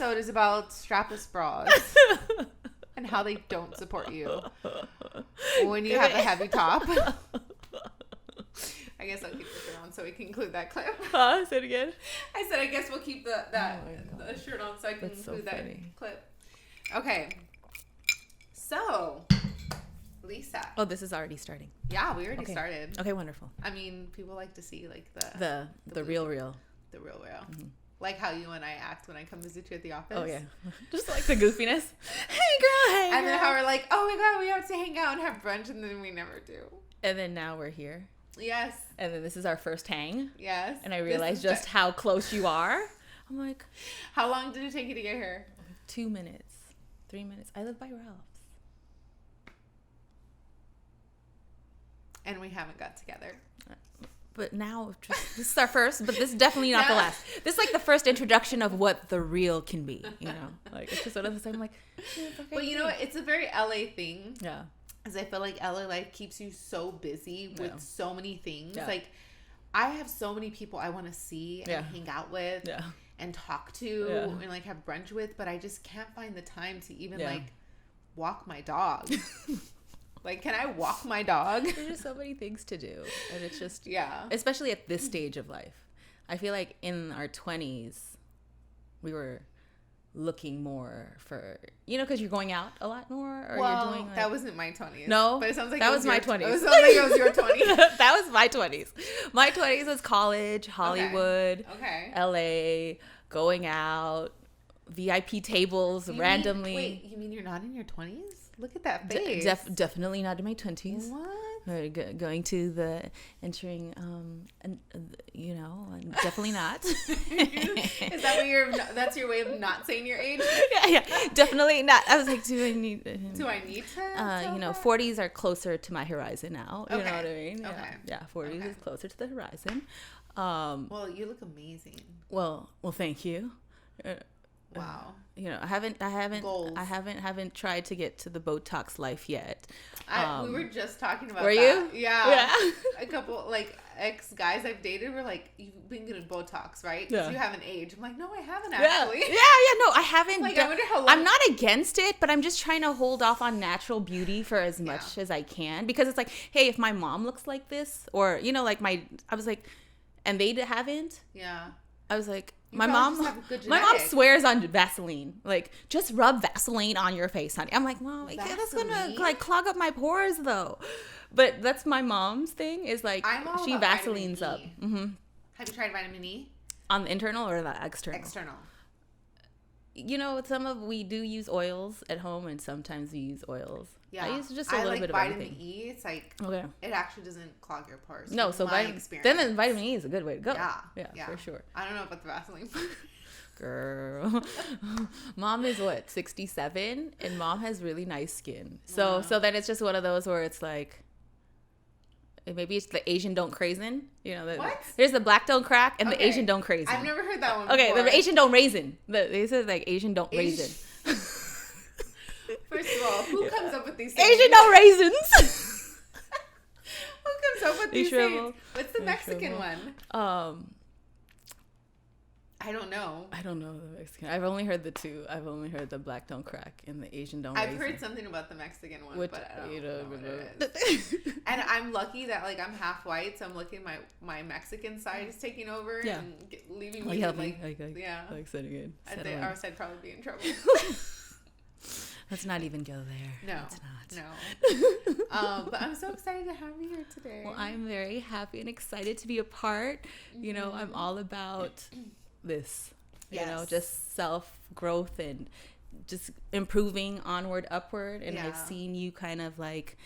episode is about strapless bras and how they don't support you when you have a heavy top. I guess I'll keep the shirt on so we can include that clip. Say it again. I said I guess we'll keep the shirt on so I can include that clip. Okay. So, Lisa. Oh, this is already starting. Yeah, we already started. Okay, wonderful. I mean, people like to see like the real. The real. Mm-hmm. Like how you and I act when I come visit you at the office. Oh yeah, just like the goofiness. Hey girl, hey. And then how we're like, oh my god, we have to hang out and have brunch, and then we never do. And then now we're here. Yes. And then this is our first hang. Yes. And I realized just how close you are. I'm like, how long did it take you to get here? 2 minutes, 3 minutes. I live by Ralph's. And we haven't got together. But now, this is our first, but this is definitely not the last. This is like the first introduction of what the real can be, you know? Like, it's just one of the same, I'm like, well, you know what? It's a very LA thing. Yeah. Because I feel like LA life keeps you so busy with so many things. Yeah. Like, I have so many people I want to see and hang out with and talk to and, like, have brunch with, but I just can't find the time to even, like, walk my dog. Like, can I walk my dog? There's just so many things to do. And it's just, especially at this stage of life. I feel like in our 20s, we were looking more for, you know, because you're going out a lot more. Or well, you're doing, like, that wasn't my 20s. No, but it sounds like that was my 20s. It sounds like it was your 20s. That was my 20s. My 20s was college, Hollywood, LA, going out, VIP tables randomly. Wait, you mean you're not in your 20s? Look at that face. Definitely not in my 20s. What? Going to entering, you know, definitely not. Is that what that's your way of not saying your age? Yeah, definitely not. I was like, do I need to? You know, 40s are closer to my horizon now. You know what I mean? Yeah, 40s is closer to the horizon. Well, you look amazing. Well, thank you. Wow. You know, I haven't tried to get to the Botox life yet. We were just talking about that. Were you? Yeah. A couple, like, ex-guys I've dated were like, you've been getting Botox, right? Because you haven't aged. I'm like, no, I haven't actually. No, I haven't. Like, I wonder how long. I'm not against it, but I'm just trying to hold off on natural beauty for as much as I can. Because it's like, hey, if my mom looks like this, or, you know, like I was like, and they haven't. Yeah. I was like, my mom swears on Vaseline. Like, just rub Vaseline on your face, honey. I'm like, Mom, that's gonna like clog up my pores, though. But that's my mom's thing. Is like she Vaselines up. Mm-hmm. Have you tried vitamin E? On the internal or the external? External. You know, we do use oils at home, and sometimes we use oils. Yeah, I use just a little bit of everything. Vitamin E. It's like it actually doesn't clog your pores. No, so then vitamin E is a good way to go. Yeah, for sure. I don't know about the Vaseline. Girl, Mom is 67, and Mom has really nice skin. So then it's just one of those where it's like, maybe it's the Asian don't crazin. You know, what? There's the black don't crack and the Asian don't crazin. I've never heard that one before. Okay, the Asian don't raisin. They said like Asian don't raisin. First of all, who comes up with these things? Asian don't raisins. Who comes up with these things? What's the Mexican one? I don't know. I don't know the Mexican. I've only heard the two. I've only heard the black don't crack and the Asian don't raisin. I've heard something about the Mexican one, but I don't know what it is. And I'm lucky that like I'm half white, so I'm lucky my Mexican side is taking over and leaving me like setting in. I'd probably be in trouble. Let's not even go there. No, it's not. No. But I'm so excited to have you here today. Well, I'm very happy and excited to be a part. You know, I'm all about this. You know, just self-growth and just improving onward, upward. And I've seen you kind of like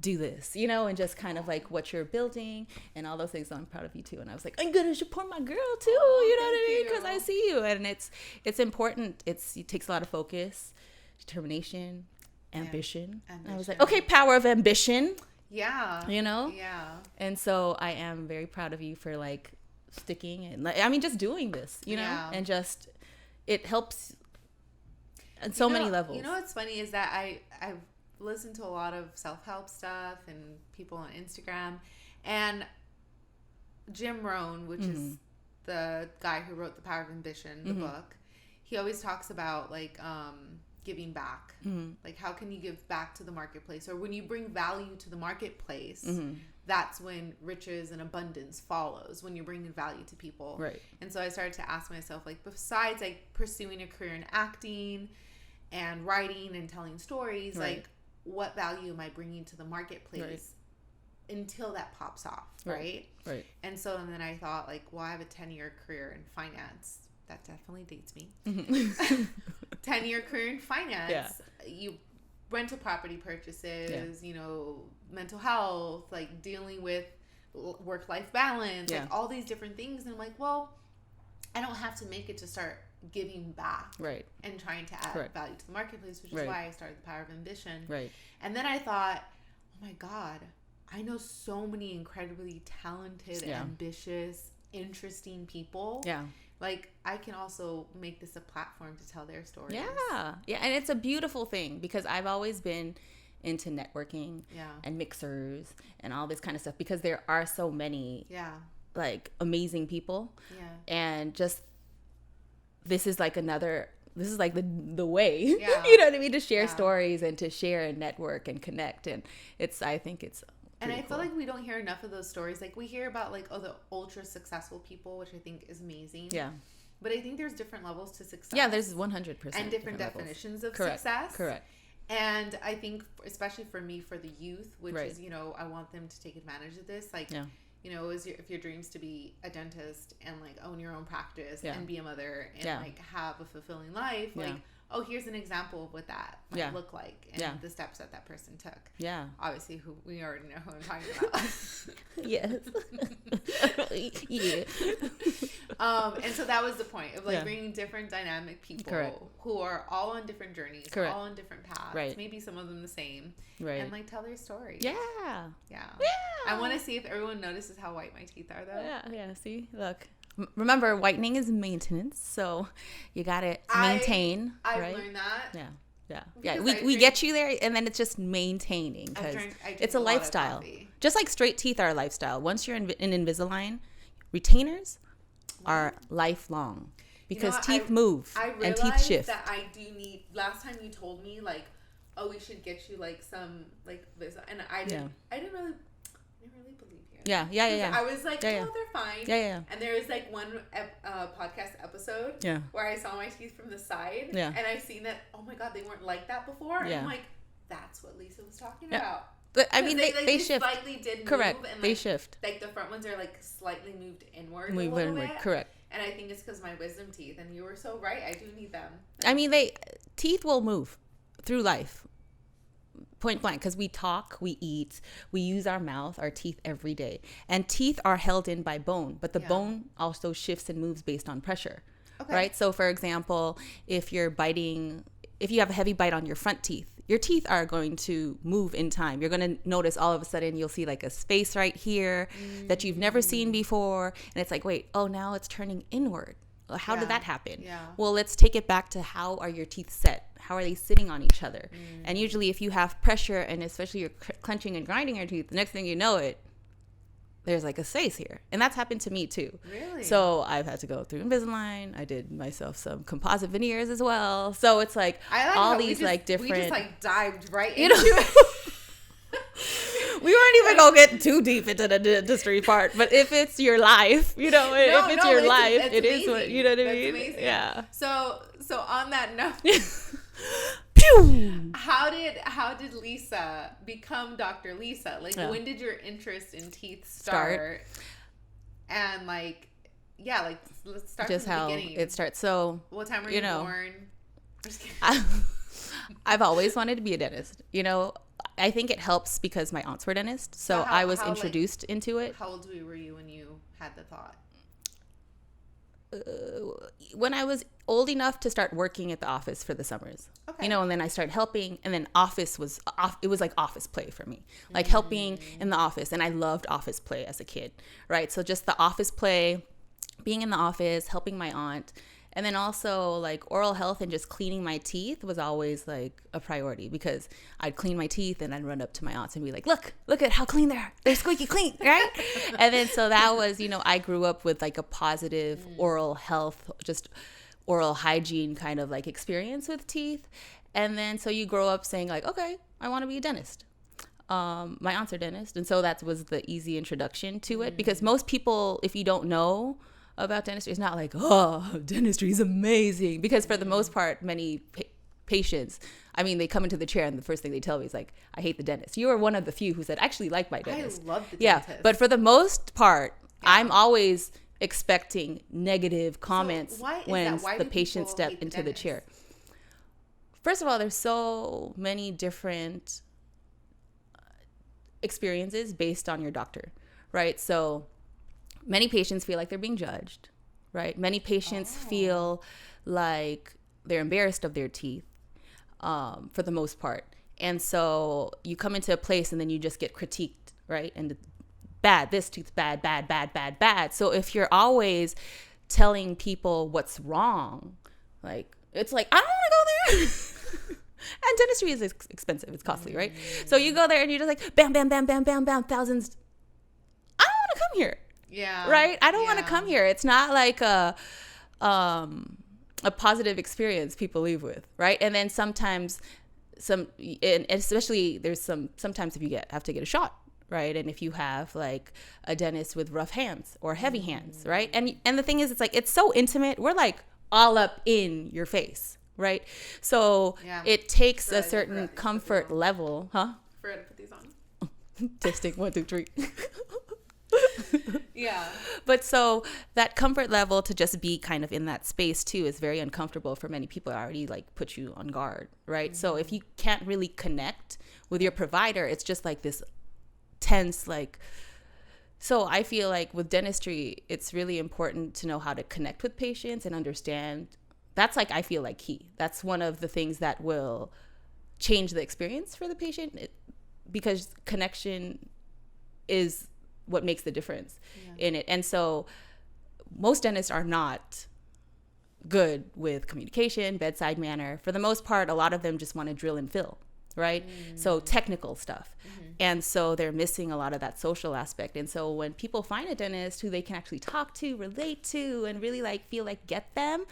do this, you know, and just kind of like what you're building and all those things. So I'm proud of you too. And I was like, I'm gonna support my girl too. You know what I mean? Because I see you, and it's important. It takes a lot of focus, determination, ambition. And I was like, okay, power of ambition. Yeah. You know? Yeah. And so I am very proud of you for like sticking and I mean just doing this, you know, and just it helps on so many levels. You know what's funny is that I've listened to a lot of self-help stuff and people on Instagram, and Jim Rohn, which is the guy who wrote The Power of Ambition, the book, he always talks about like giving back. Like, how can you give back to the marketplace? Or when you bring value to the marketplace, that's when riches and abundance follows, when you're bringing value to people. Right. And so I started to ask myself, like, besides like pursuing a career in acting and writing and telling stories, like, what value am I bringing to the marketplace until that pops off, right? Right. And so, and then I thought, like, well, I have a 10-year career in finance. That definitely dates me. 10-year career in finance. Yeah. You rental property purchases, you know, mental health, like dealing with work-life balance, like all these different things. And I'm like, well, I don't have to make it to start giving back and trying to add value to the marketplace, which is why I started The Power of Ambition. Right. And then I thought, oh my God, I know so many incredibly talented, ambitious, interesting people. Yeah. Like, I can also make this a platform to tell their stories. Yeah. Yeah. And it's a beautiful thing because I've always been into networking and mixers and all this kind of stuff because there are so many like amazing people. Yeah. And just this is like the way, you know what I mean, to share stories and to share and network and connect. And I think it's and I feel like we don't hear enough of those stories. Like, we hear about, like, the ultra successful people, which I think is amazing. Yeah. But I think there's different levels to success. Yeah, there's 100%. And different definitions of success. Correct. And I think, especially for me, for the youth, which is, you know, I want them to take advantage of this. Like, you know, if your dreams to be a dentist and, like, own your own practice and be a mother and, like, have a fulfilling life, like, oh, here's an example of what that might look like and the steps that person took. Yeah. Obviously, who we already know who I'm talking about. Yes. And so that was the point of, like, bringing different dynamic people who are all on different journeys, all on different paths, maybe some of them the same, and, like, tell their story. Yeah. I want to see if everyone notices how white my teeth are, though. Yeah. See, look. Remember, whitening is maintenance, so you gotta maintain. I've learned that. Yeah. We get you there, and then it's just maintaining because it's a lifestyle. Just like straight teeth are a lifestyle. Once you're in Invisalign, retainers are lifelong because teeth move and teeth shift. That I do need. Last time you told me, like, oh, we should get you like some like Visa, and I didn't really believe you. Yeah. I was like, oh, they're fine. Yeah. And there was like one podcast episode where I saw my teeth from the side, and I seen that, oh my God, they weren't like that before. And I'm like, that's what Lisa was talking about. But I mean, they shift. Slightly did correct. Move, and, like, they shift. Like the front ones are like slightly moved inward. Bit. Correct. And I think it's because my wisdom teeth. And you were so right. I do need them. I mean, teeth will move through life. Point blank, because we talk, we eat, we use our mouth, our teeth every day. And teeth are held in by bone, but the bone also shifts and moves based on pressure, right? So for example, if you have a heavy bite on your front teeth, your teeth are going to move in time. You're going to notice all of a sudden you'll see like a space right here that you've never seen before. And it's like, wait, oh, now it's turning inward. How did that happen? Yeah. Well, let's take it back to how are your teeth set? How are they sitting on each other? And usually if you have pressure and especially you're clenching and grinding your teeth, the next thing you know it, there's like a space here. And that's happened to me too. Really? So I've had to go through Invisalign. I did myself some composite veneers as well. So it's like all these different. We just like dived right into it. We weren't even gonna get too deep into the dentistry part, but if it's your life, you know, it is what, you know what I mean? Amazing. Yeah. So on that note, how did Lisa become Dr. Lisa? Like, when did your interest in teeth start? And let's start just from the how beginning. It starts. So what time were you born? I've always wanted to be a dentist. You know, I think it helps because my aunts were dentists, so I was introduced into it. How old were you when you had the thought? When I was old enough to start working at the office for the summers, you know, and then I started helping, and then office was it was like office play for me, like helping in the office, and I loved office play as a kid, right? So just the office play, being in the office, helping my aunt. And then also like oral health and just cleaning my teeth was always like a priority because I'd clean my teeth and I'd run up to my aunts and be like, look at how clean they are. They're squeaky clean, right? And then so that was, you know, I grew up with like a positive oral health, just oral hygiene kind of like experience with teeth. And then so you grow up saying like, okay, I want to be a dentist. My aunt's are dentist, and so that was the easy introduction to it, because most people, if you don't know about dentistry, it's not like, oh, dentistry is amazing, because for the most part, many patients, I mean, they come into the chair and the first thing they tell me is like, I hate the dentist. You are one of the few who said, I actually like my dentist. I love the dentist. Yeah, but for the most part, I'm always expecting negative comments when the patient step into the chair. First of all, there's so many different experiences based on your doctor, right? So many patients feel like they're being judged, right? Many patients feel like they're embarrassed of their teeth, for the most part. And so you come into a place and then you just get critiqued, right? And bad, this tooth's bad, bad, bad, bad, bad. So if you're always telling people what's wrong, like, it's like, I don't want to go there. And dentistry is expensive. It's costly, right? So you go there and you're just like, bam, bam, bam, bam, bam, bam, thousands. I don't want to come here. Yeah. Right? I don't want to come here. It's not like a positive experience people leave with, right? And then sometimes and especially there's sometimes if you have to get a shot, right? And if you have like a dentist with rough hands or heavy hands, right? And the thing is, it's like, it's so intimate. We're like all up in your face. Right. So it takes a certain comfort level. Huh? Forgot to put these on. Testing 1, 2, 3. Yeah. But so that comfort level to just be kind of in that space too is very uncomfortable for many people. Already like put you on guard. Right. So if you can't really connect with your provider, it's just like this tense, like. So I feel like with dentistry, it's really important to know how to connect with patients and understand. That's like, I feel like key. That's one of the things that will change the experience for the patient, because connection is what makes the difference in it. And so most dentists are not good with communication, bedside manner. For the most part, a lot of them just want to drill and fill, right? So technical stuff. And so they're missing a lot of that social aspect. And so when people find a dentist who they can actually talk to, relate to, and really like feel like get them,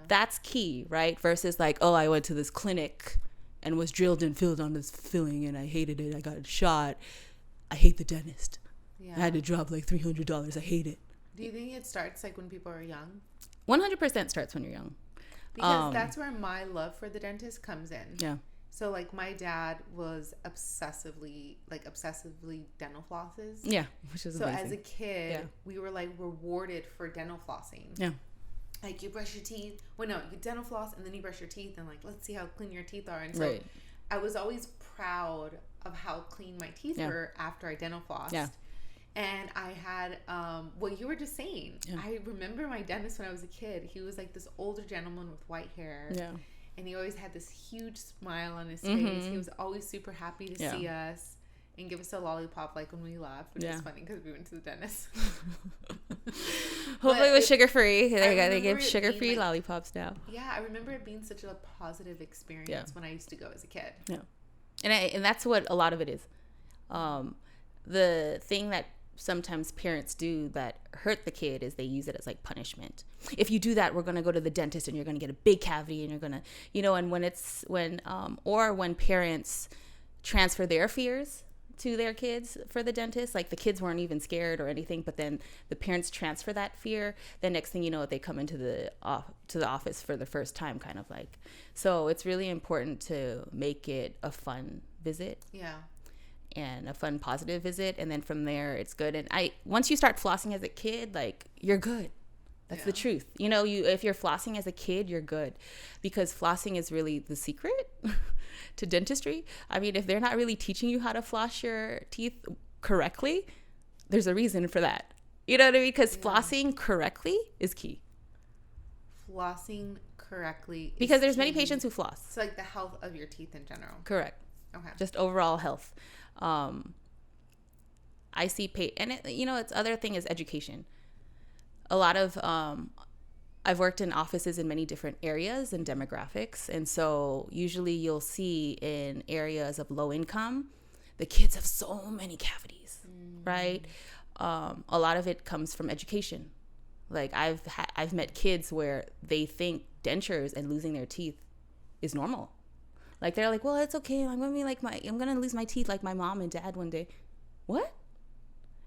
that's key, right? Versus like, oh, I went to this clinic and was drilled and filled on this filling and I hated it. I got a shot. I hate the dentist. I had to drop like $300. I hate it. Do you think it starts like when people are young? 100% starts when you're young. Because that's where my love for the dentist comes in. Yeah. So, like, my dad was obsessively dental flosses. Yeah, which is amazing. So, as a kid, we were, like, rewarded for dental flossing. Yeah. Like, you brush your teeth. Well, no, you dental floss, and then you brush your teeth, and, like, let's see how clean your teeth are. And so, I was always proud of how clean my teeth were after I dental flossed. Yeah. And I had, what you were just saying. Yeah. I remember my dentist when I was a kid. He was, like, this older gentleman with white hair. Yeah. And he always had this huge smile on his face. He was always super happy to see us and give us a lollipop like when we left, which is funny because we went to the dentist. Hopefully it was sugar-free. They give sugar-free lollipops now. Yeah, I remember it being such a positive experience when I used to go as a kid. Yeah. And that's what a lot of it is. The thing that sometimes parents do that hurt the kid is they use it as like punishment. If you do that, we're going to go to the dentist and you're going to get a big cavity and you're going to, and when parents transfer their fears to their kids for the dentist, like the kids weren't even scared or anything, but then the parents transfer that fear, then next thing you know, they come into the office for the first time, kind of like. So it's really important to make it a fun visit. Yeah. And a fun, positive visit, and then from there it's good. And once you start flossing as a kid, like, you're good. That's the truth. If you're flossing as a kid, you're good, because flossing is really the secret to dentistry. I mean, if they're not really teaching you how to floss your teeth correctly, there's a reason for that. You know what I mean? Because flossing correctly is key. Flossing correctly, because there's many patients who floss. It's like the health of your teeth in general. Correct. Okay. Just overall health. I see its other thing is education. A lot of I've worked in offices in many different areas and demographics, and so usually you'll see in areas of low income, the kids have so many cavities, right? A lot of it comes from education. Like I've met kids where they think dentures and losing their teeth is normal. Like they're like, well, it's okay. I'm gonna lose my teeth like my mom and dad one day. What?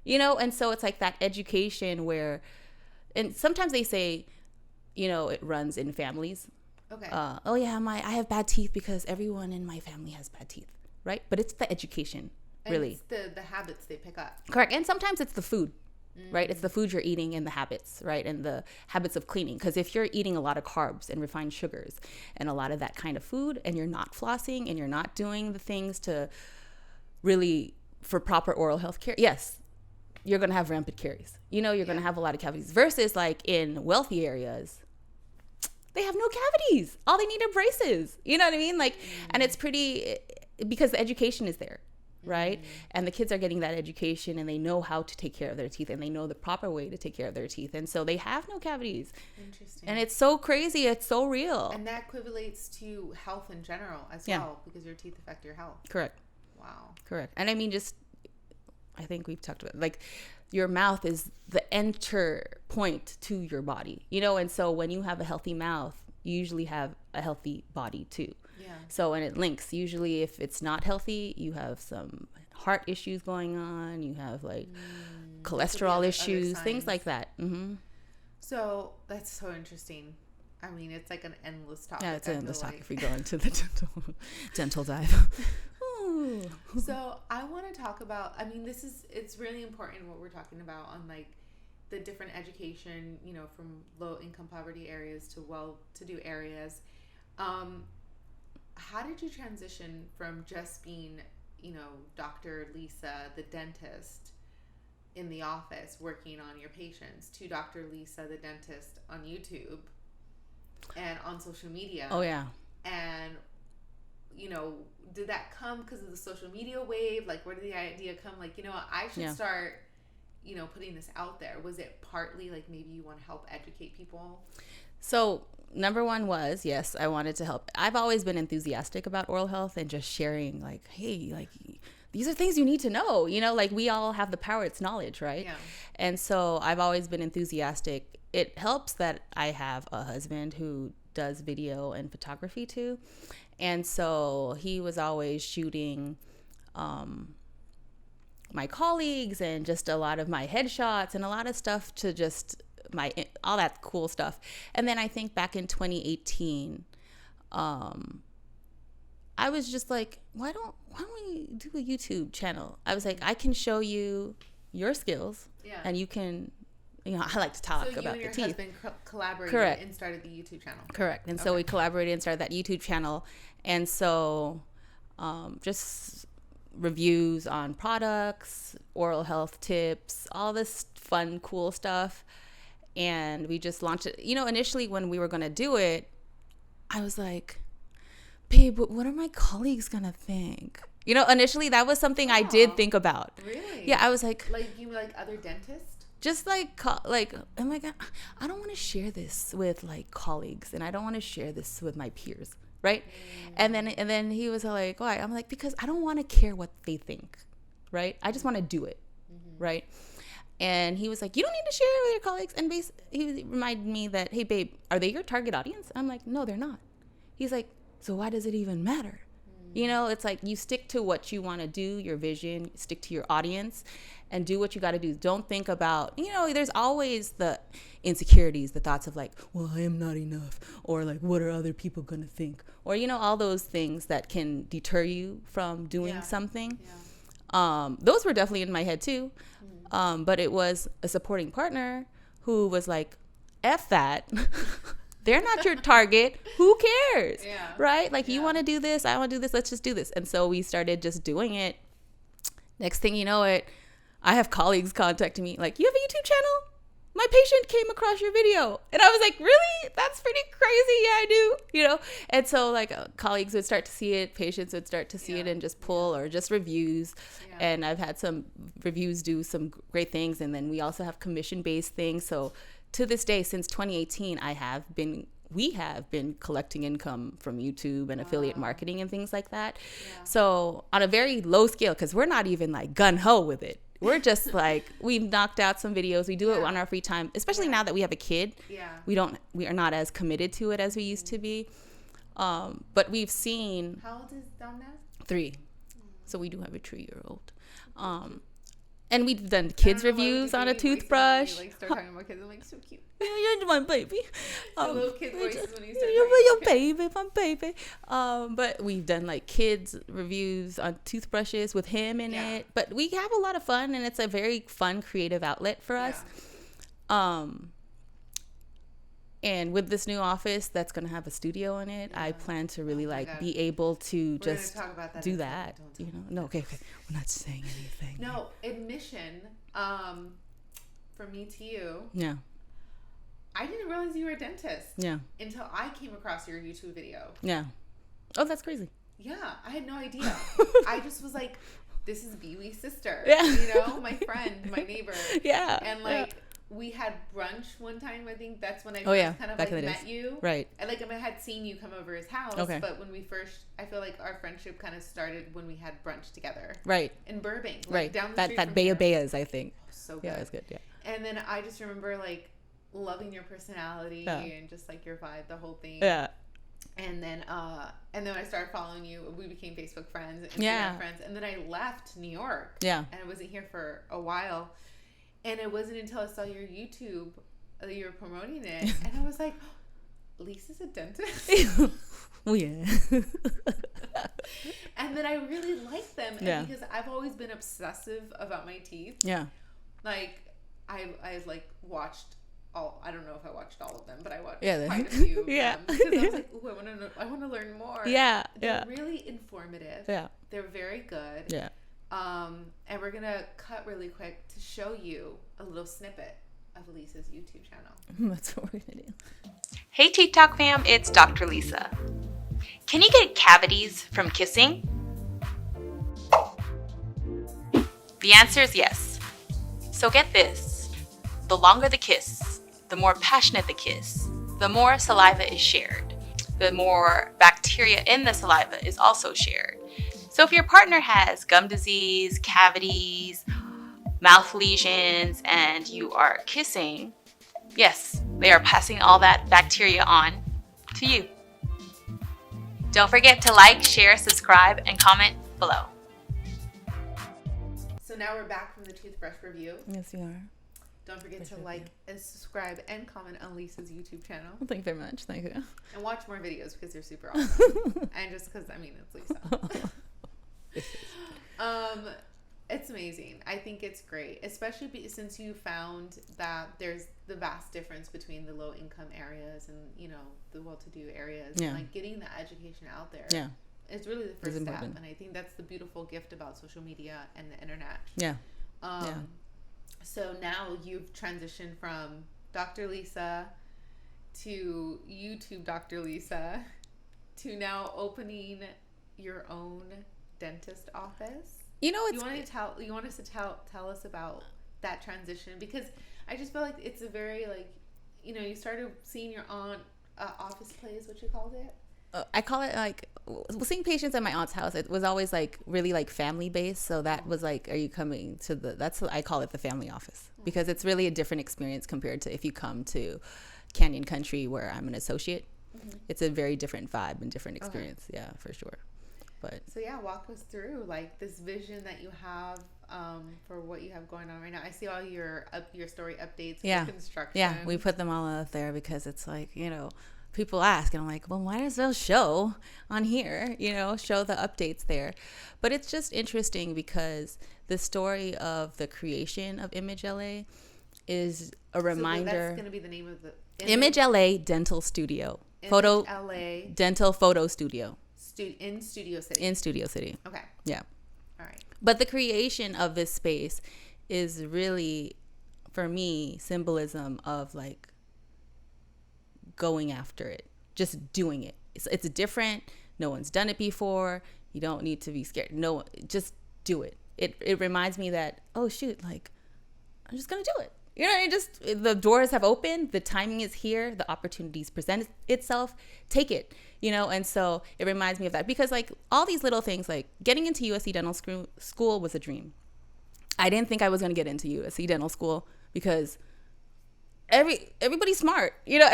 You know, and so it's like that education where, and sometimes they say, you know, it runs in families. Okay. Oh yeah, I have bad teeth because everyone in my family has bad teeth, right? But it's the education, really. And it's the habits they pick up. Correct. And sometimes it's the food. Right? It's the food you're eating and the habits, right? And the habits of cleaning. Because if you're eating a lot of carbs and refined sugars and a lot of that kind of food, and you're not flossing and you're not doing the things to really, for proper oral health care, yes, you're going to have rampant caries. You know, you're going to have a lot of cavities. Versus like in wealthy areas, they have no cavities. All they need are braces. You know what I mean? Like, and it's pretty, because the education is there. Right? And the kids are getting that education, and they know how to take care of their teeth, and they know the proper way to take care of their teeth. And so they have no cavities. Interesting. And it's so crazy. It's so real. And that equivalates to health in general as well, because your teeth affect your health. Correct. Wow. Correct. And I mean, I think we've talked about, like, your mouth is the enter point to your body, you know? And so when you have a healthy mouth, you usually have a healthy body too. Yeah. So, and it links. Usually if it's not healthy, you have some heart issues going on. You have like cholesterol issues, things like that. Mm-hmm. So that's so interesting. I mean, it's like an endless topic. Yeah, it's an endless topic if we go into the dental dive. So I want to talk about, I mean, it's really important what we're talking about on like the different education, you know, from low income poverty areas to well-to-do areas. How did you transition from just being, you know, Dr. Lisa, the dentist in the office working on your patients, to Dr. Lisa, the dentist on YouTube and on social media? Oh, yeah. And, you know, did that come because of the social media wave? Like, where did the idea come? Like, you know, I should start, you know, putting this out there. Was it partly like maybe you want to help educate people? So number one was, yes, I wanted to help. I've always been enthusiastic about oral health and just sharing like, hey, like these are things you need to know, you know, like we all have the power. It's knowledge, right? Yeah. And so I've always been enthusiastic. It helps that I have a husband who does video and photography too. And so he was always shooting my colleagues and just a lot of my headshots and a lot of stuff to just all that cool stuff. And then I think back in 2018, I was just like, why don't we do a YouTube channel? I was like, I can show you your skills, and you can, you know, I like to talk about the teeth. So you and your husband collaborated and started the YouTube channel. Correct. And so we collaborated and started that YouTube channel. And so just reviews on products, oral health tips, all this fun, cool stuff. And we just launched it. You know, initially when we were going to do it, I was like, babe, what are my colleagues going to think? You know, initially that was something I did think about. Really? Yeah, I was like. Like, you mean like other dentists? Just like, oh my God, I don't want to share this with like colleagues, and I don't want to share this with my peers, right? And then he was like, why? I'm like, because I don't want to care what they think, right? I just want to do it, right? And he was like, you don't need to share it with your colleagues. And he reminded me that, hey, babe, are they your target audience? I'm like, no, they're not. He's like, so why does it even matter? You know, it's like you stick to what you want to do, your vision, stick to your audience, and do what you got to do. Don't think about, you know, there's always the insecurities, the thoughts of like, well, I am not enough, or like, what are other people going to think? Or, you know, all those things that can deter you from doing something. Yeah. Those were definitely in my head too. But it was a supporting partner who was like, F that. They're not your target. Who cares? Yeah. Right? Like, you want to do this? I want to do this. Let's just do this. And so we started just doing it. Next thing you know it, I have colleagues contacting me like, you have a YouTube channel? My patient came across your video. And I was like, really? That's pretty crazy. Yeah, I do. You know? And so like colleagues would start to see it. Patients would start to see it and just pull, or just reviews. Yeah. And I've had some reviews do some great things. And then we also have commission-based things. So to this day, since 2018, we have been collecting income from YouTube and affiliate marketing and things like that. Yeah. So on a very low scale, because we're not even like gun-ho with it. We're just like, we've knocked out some videos. We do it on our free time, especially now that we have a kid. Yeah. We are not as committed to it as we used to be. But we've seen. How old is Dom now? 3. So we do have a 3-year-old. And we've done kids reviews on a toothbrush. Like start talking about kids. I'm like, so cute. Yeah, you're my baby. Little kid voices when you start You're my baby, my baby. But we've done like kids reviews on toothbrushes with him in it. But we have a lot of fun, and it's a very fun, creative outlet for us. And with this new office that's going to have a studio in it, I plan to really be able to just do that. You know, no, okay. We're not saying anything. No, admission from me to you. Yeah. I didn't realize you were a dentist. Yeah. Until I came across your YouTube video. Yeah. Oh, that's crazy. Yeah, I had no idea. I just was like, this is Biwi's sister. Yeah. You know, my friend, my neighbor. Yeah. And like. Yeah. We had brunch one time. I think that's when I first kind of like met you. Right. And like I had seen you come over his house. Okay. But when we first, I feel like our friendship kind of started when we had brunch together. Right. In Burbank. Like right. Down the street that Bay of Bayas, I think. Oh, so good. Yeah, it was good. Yeah. And then I just remember like loving your personality and just like your vibe, the whole thing. Yeah. And then I started following you. We became Facebook friends and Instagram friends. And then I left New York. Yeah. And I wasn't here for a while. And it wasn't until I saw your YouTube that you were promoting it. And I was like, Lisa's a dentist? Oh, yeah. And then I really liked them. And because I've always been obsessive about my teeth. Yeah. Like, I like watched I don't know if I watched all of them, but I watched quite a few of them. Because I was like, ooh, I want to learn more. Yeah. They're really informative. Yeah. They're very good. Yeah. And we're gonna cut really quick to show you a little snippet of Lisa's YouTube channel. That's what we're gonna do. Hey Teeth Talk fam, it's Dr. Lisa. Can you get cavities from kissing? The answer is yes. So get this. The longer the kiss, the more passionate the kiss, the more saliva is shared. The more bacteria in the saliva is also shared. So if your partner has gum disease, cavities, mouth lesions, and you are kissing, yes, they are passing all that bacteria on to you. Don't forget to like, share, subscribe, and comment below. So now we're back from the toothbrush review. Yes, we are. Don't forget to like and subscribe and comment on Lisa's YouTube channel. Well, thank you very much. Thank you. And watch more videos because they're super awesome. And just because, it's Lisa. It's amazing. I think it's great, especially since you found that there's the vast difference between the low income areas and the well-to-do areas. Yeah. And like getting the education out there. Yeah. It's really the first step, and I think that's the beautiful gift about social media and the internet. Yeah. So now you've transitioned from Dr. Lisa to YouTube Dr. Lisa to now opening your own dentist office. You want us to tell us about that transition, because I just feel like it's a very you started seeing your aunt office play is what you called it. I call it seeing patients at my aunt's house. It was always really family based. So that was are you coming to that's what I call it, the family office, because it's really a different experience compared to if you come to Canyon Country where I'm an associate. Mm-hmm. It's a very different vibe and different experience. Okay. Yeah, for sure. But so walk us through this vision that you have for what you have going on right now. I see all your story updates. Yeah. Construction. Yeah, we put them all out there because it's people ask, and I'm like, well, might as well show on here, show the updates there. But it's just interesting because the story of the creation of Image LA is a reminder. So that's going to be the name of the Image LA Dental Studio. LA Dental Photo Studio. In Studio City. In Studio City. Okay. Yeah. All right. But the creation of this space is really, for me, symbolism of going after it, just doing it. It's different. No one's done it before. You don't need to be scared. No, just do it. It reminds me that, oh shoot, I'm just gonna do it. The doors have opened. The timing is here. The opportunities present itself. Take it. And so it reminds me of that, because all these little things, getting into USC Dental School was a dream. I didn't think I was going to get into USC dental school because everybody's smart. You know,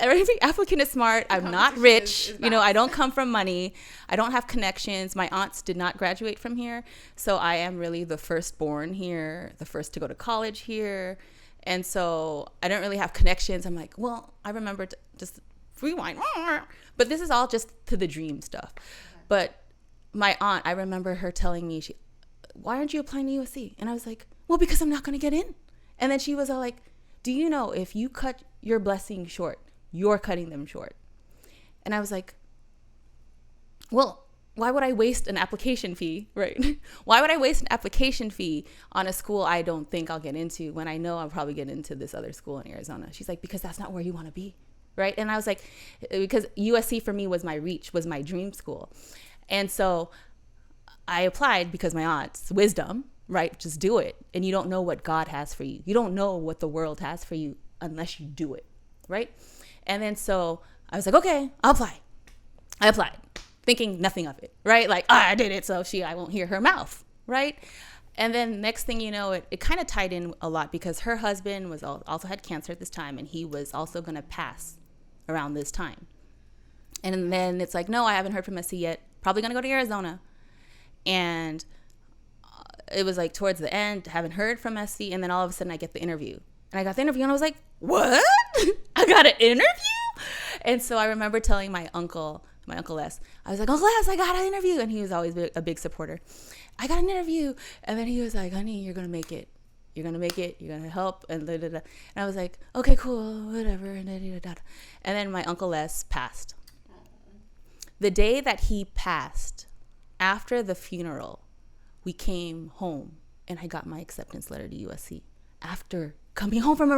every applicant is smart. I'm not rich. You know, I don't come from money. I don't have connections. My aunts did not graduate from here. So I am really the firstborn here, the first to go to college here. And so I don't really have connections. I'm like, well, I remember just rewind. But this is all just to the dream stuff. Okay. But my aunt, I remember her telling me, why aren't you applying to USC? And I was like, well, because I'm not going to get in. And then she was all like, do you know if you cut your blessings short, you're cutting them short? And I was like, well, why would I waste an application fee, right? Why would I waste an application fee on a school I don't think I'll get into when I know I'll probably get into this other school in Arizona? She's like, because that's not where you want to be, right? And I was like, because USC for me was my reach, was my dream school. And so I applied because my aunt's wisdom, right? Just do it. And you don't know what God has for you. You don't know what the world has for you unless you do it, right? And then so I was like, okay, I'll apply. I applied, thinking nothing of it, right? Like, I did it, so I won't hear her mouth, right? And then next thing you know, it kind of tied in a lot because her husband was also had cancer at this time, and he was also going to pass around this time. And then it's like, no, I haven't heard from SC yet. Probably going to go to Arizona. And it was like towards the end, haven't heard from SC, and then all of a sudden I get the interview. And I got the interview and I was like, what? I got an interview? And so I remember telling my Uncle S, I was like, Uncle S, I got an interview. And he was always a big supporter. I got an interview. And then he was like, honey, you're going to make it. You're going to make it. You're going to help. And da, da, da. And I was like, okay, cool, whatever. And then my Uncle S passed. The day that he passed, after the funeral, we came home and I got my acceptance letter to USC after coming home from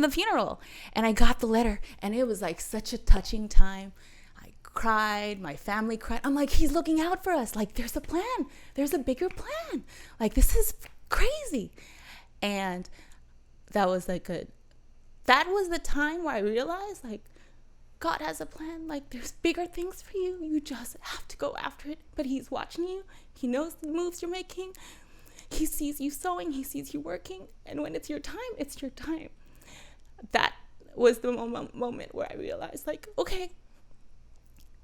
the funeral. And I got the letter and it was like such a touching time. I cried, my family cried. I'm like, he's looking out for us. Like, there's a plan. There's a bigger plan. Like, this is crazy. And that was the time where I realized, like, God has a plan. Like, there's bigger things for you. You just have to go after it. But he's watching you. He knows the moves you're making. He sees you sewing. He sees you working. And when it's your time, it's your time. That was the moment where I realized, like, okay,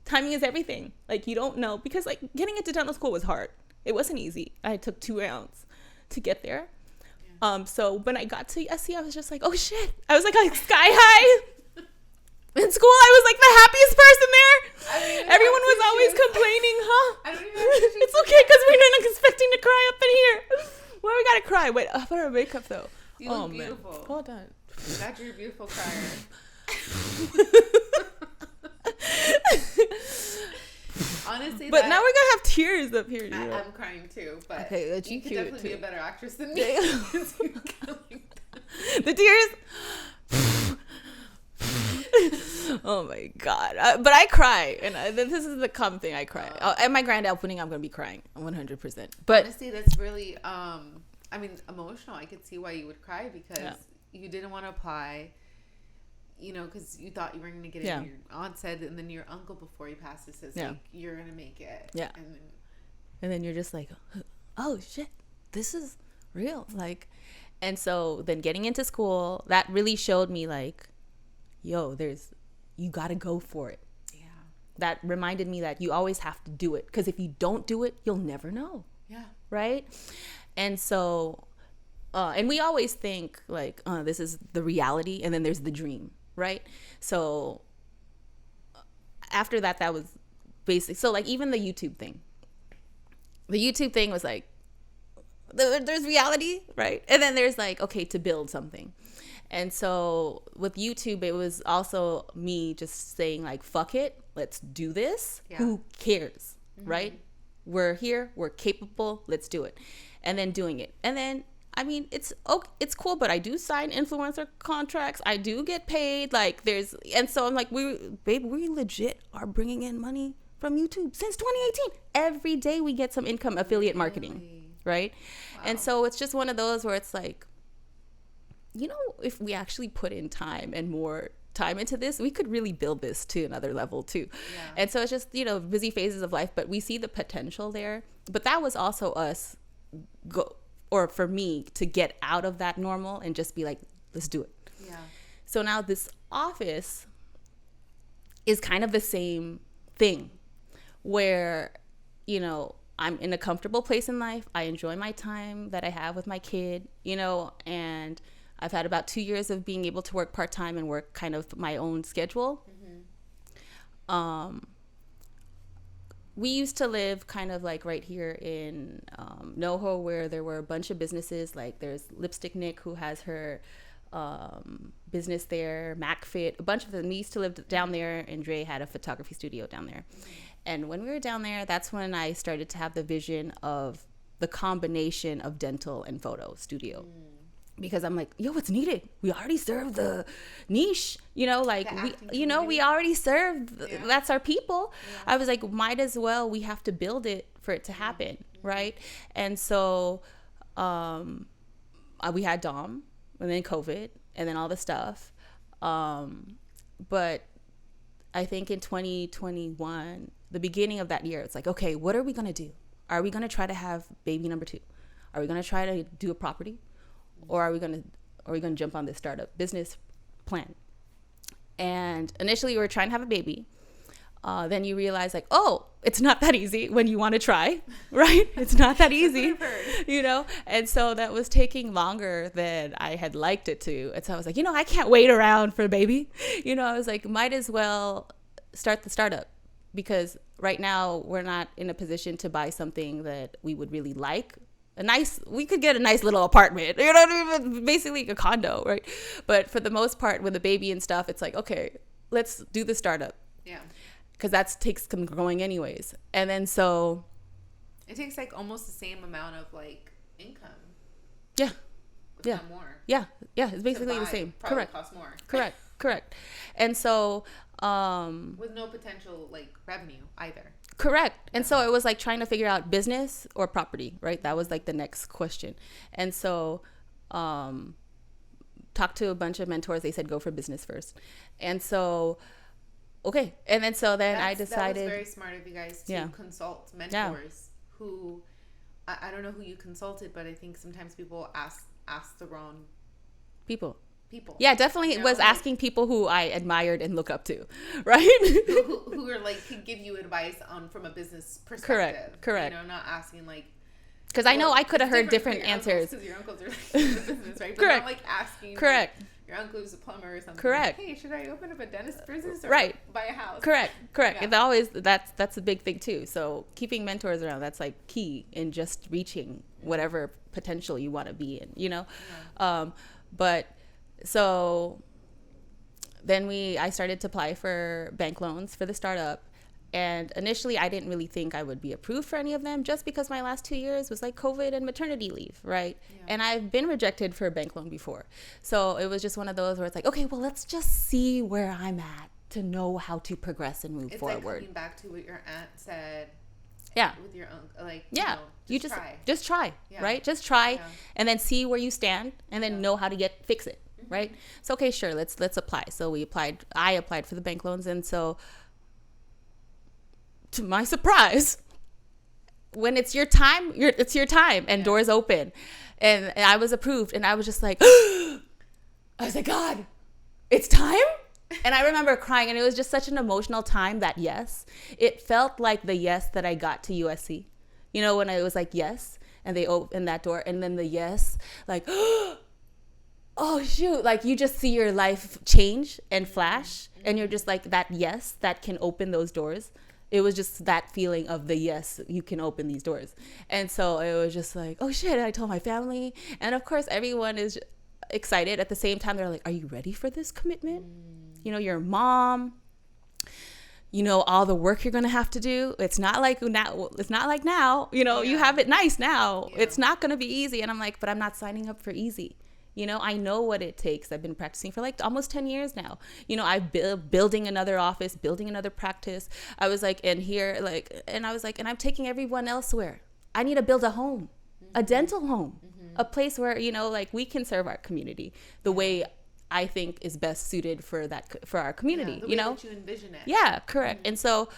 timing is everything. Like, you don't know. Because, like, getting into dental school was hard. It wasn't easy. I took 2 rounds to get there. Yeah. So when I got to SC, I was just like, oh, shit. I was like sky high. In school, I was like the happiest person there. Everyone was always complaining, huh? I don't even it's okay because we're not expecting to cry up in here. Why we gotta cry? Wait, how about our makeup though? You look beautiful. Man. Hold on. God, you're a beautiful crier. Honestly, but now we're gonna have tears up here. I'm crying too, but okay, you could definitely be a better actress than me. The tears. Oh my God. But I cry, and this is the common thing. I cry. At my grand opening, I'm gonna be crying 100%. But honestly, that's really I mean, emotional. I could see why you would cry because you didn't want to apply, you know, because you thought you were going to get it. Your aunt said, and then your uncle, before he passes, says, like, you're going to make it. Yeah. And then you're just like, oh shit, this is real. Like, and so then getting into school, that really showed me, like, yo, you got to go for it. Yeah. That reminded me that you always have to do it. Because if you don't do it, you'll never know. Yeah. Right? And so, and we always think, like, this is the reality, and then there's the dream, right? So after that was basic. So, like, even the YouTube thing. The YouTube thing was, like, there's reality, right? And then there's, like, okay, to build something. And so with YouTube, it was also me just saying, like, fuck it, let's do this. Yeah. Who cares, right? We're here, we're capable, let's do it. And then doing it. And then, I mean, it's cool, but I do sign influencer contracts. I do get paid. Like, and so I'm like, we legit are bringing in money from YouTube since 2018. Every day we get some income affiliate marketing, right? Wow. And so it's just one of those where it's like, you know, if we actually put in time and more time into this, we could really build this to another level too. And so it's just, busy phases of life, but we see the potential there. But that was also us or for me to get out of that normal and just be like, let's do it. So now this office is kind of the same thing where, I'm in a comfortable place in life. I enjoy my time that I have with my kid, and I've had about 2 years of being able to work part-time and work kind of my own schedule. We used to live kind of like right here in NoHo, where there were a bunch of businesses. Like there's Lipstick Nick, who has her business there, MacFit, a bunch of them. We used to live down there, and Dre had a photography studio down there. And when we were down there, that's when I started to have the vision of the combination of dental and photo studio. Because I'm like, what's needed? We already serve the niche, we already serve, that's our people. I was like, might as well, we have to build it for it to happen, right? And so we had Dom, and then COVID, and then all the stuff. But I think in 2021, the beginning of that year, it's like, okay, what are we going to do? Are we going to try to have baby number 2? Are we going to try to do a property? Or are we going to jump on this startup business plan? And initially we were trying to have a baby. Then you realize like, oh, it's not that easy when you want to try, right? It's not that easy, And so that was taking longer than I had liked it to. And so I was like, I can't wait around for a baby. I was like, might as well start the startup, because right now we're not in a position to buy something that we would really like. We could get a nice little apartment, basically a condo, right? But for the most part, with the baby and stuff, it's like, okay, let's do the startup. Yeah. Because that takes some growing anyways. And then so. It takes like almost the same amount of like income. Yeah. If not more. Yeah. Yeah. It's basically the same. Probably costs more. Correct. And so. With no potential like revenue either. Correct. And so it was like trying to figure out business or property, right? That was like the next question. And so talked to a bunch of mentors. They said, go for business first. And so, okay. And then I decided. That was very smart of you guys to consult mentors who, I don't know who you consulted, but I think sometimes people ask the wrong people. Yeah, definitely was asking people who I admired and look up to, right? who are like, could give you advice from a business perspective. Correct. Not asking like. Because I know I could have heard different answers. Because your uncles are like in the business, right? But Correct. Not like asking. Correct. Like, your uncle is a plumber or something. Correct. Like, hey, should I open up a dentist business or buy a house? Correct. Yeah. And always that's a big thing too. So keeping mentors around, that's like key in just reaching whatever potential you want to be in, Yeah. But so then I started to apply for bank loans for the startup. And initially, I didn't really think I would be approved for any of them, just because my last 2 years was like COVID and maternity leave, right? Yeah. And I've been rejected for a bank loan before. So it was just one of those where it's like, okay, well, let's just see where I'm at to know how to progress and move forward. It's like coming back to what your aunt said. Yeah. With your uncle, like, just try, right? Just try and then see where you stand and then know how to fix it, right? So, okay, sure, let's apply. So I applied for the bank loans. And so to my surprise, when it's your time, it's your time, and doors open. And I was approved, and I was just like, I was like, God, it's time? And I remember crying, and it was just such an emotional time, that yes. It felt like the yes that I got to USC. When I was like, yes, and they opened that door, and then the yes, like, oh, shoot. Like, you just see your life change and flash, and you're just like, that yes, that can open those doors. It was just that feeling of the yes, you can open these doors. And so it was just like, oh shit, I told my family. And of course, everyone is excited. At the same time, they're like, are you ready for this commitment? Your mom, all the work you're going to have to do. It's not like now, you have it nice now. Yeah. It's not going to be easy. And I'm like, but I'm not signing up for easy. I know what it takes. I've been practicing for like almost 10 years now. I've building another office, building another practice. I was like, and I'm taking everyone elsewhere. I need to build a home, a dental home, a place where, we can serve our community the way I think is best suited for our community, the way that you envision it. Yeah, correct. Mm-hmm. And so,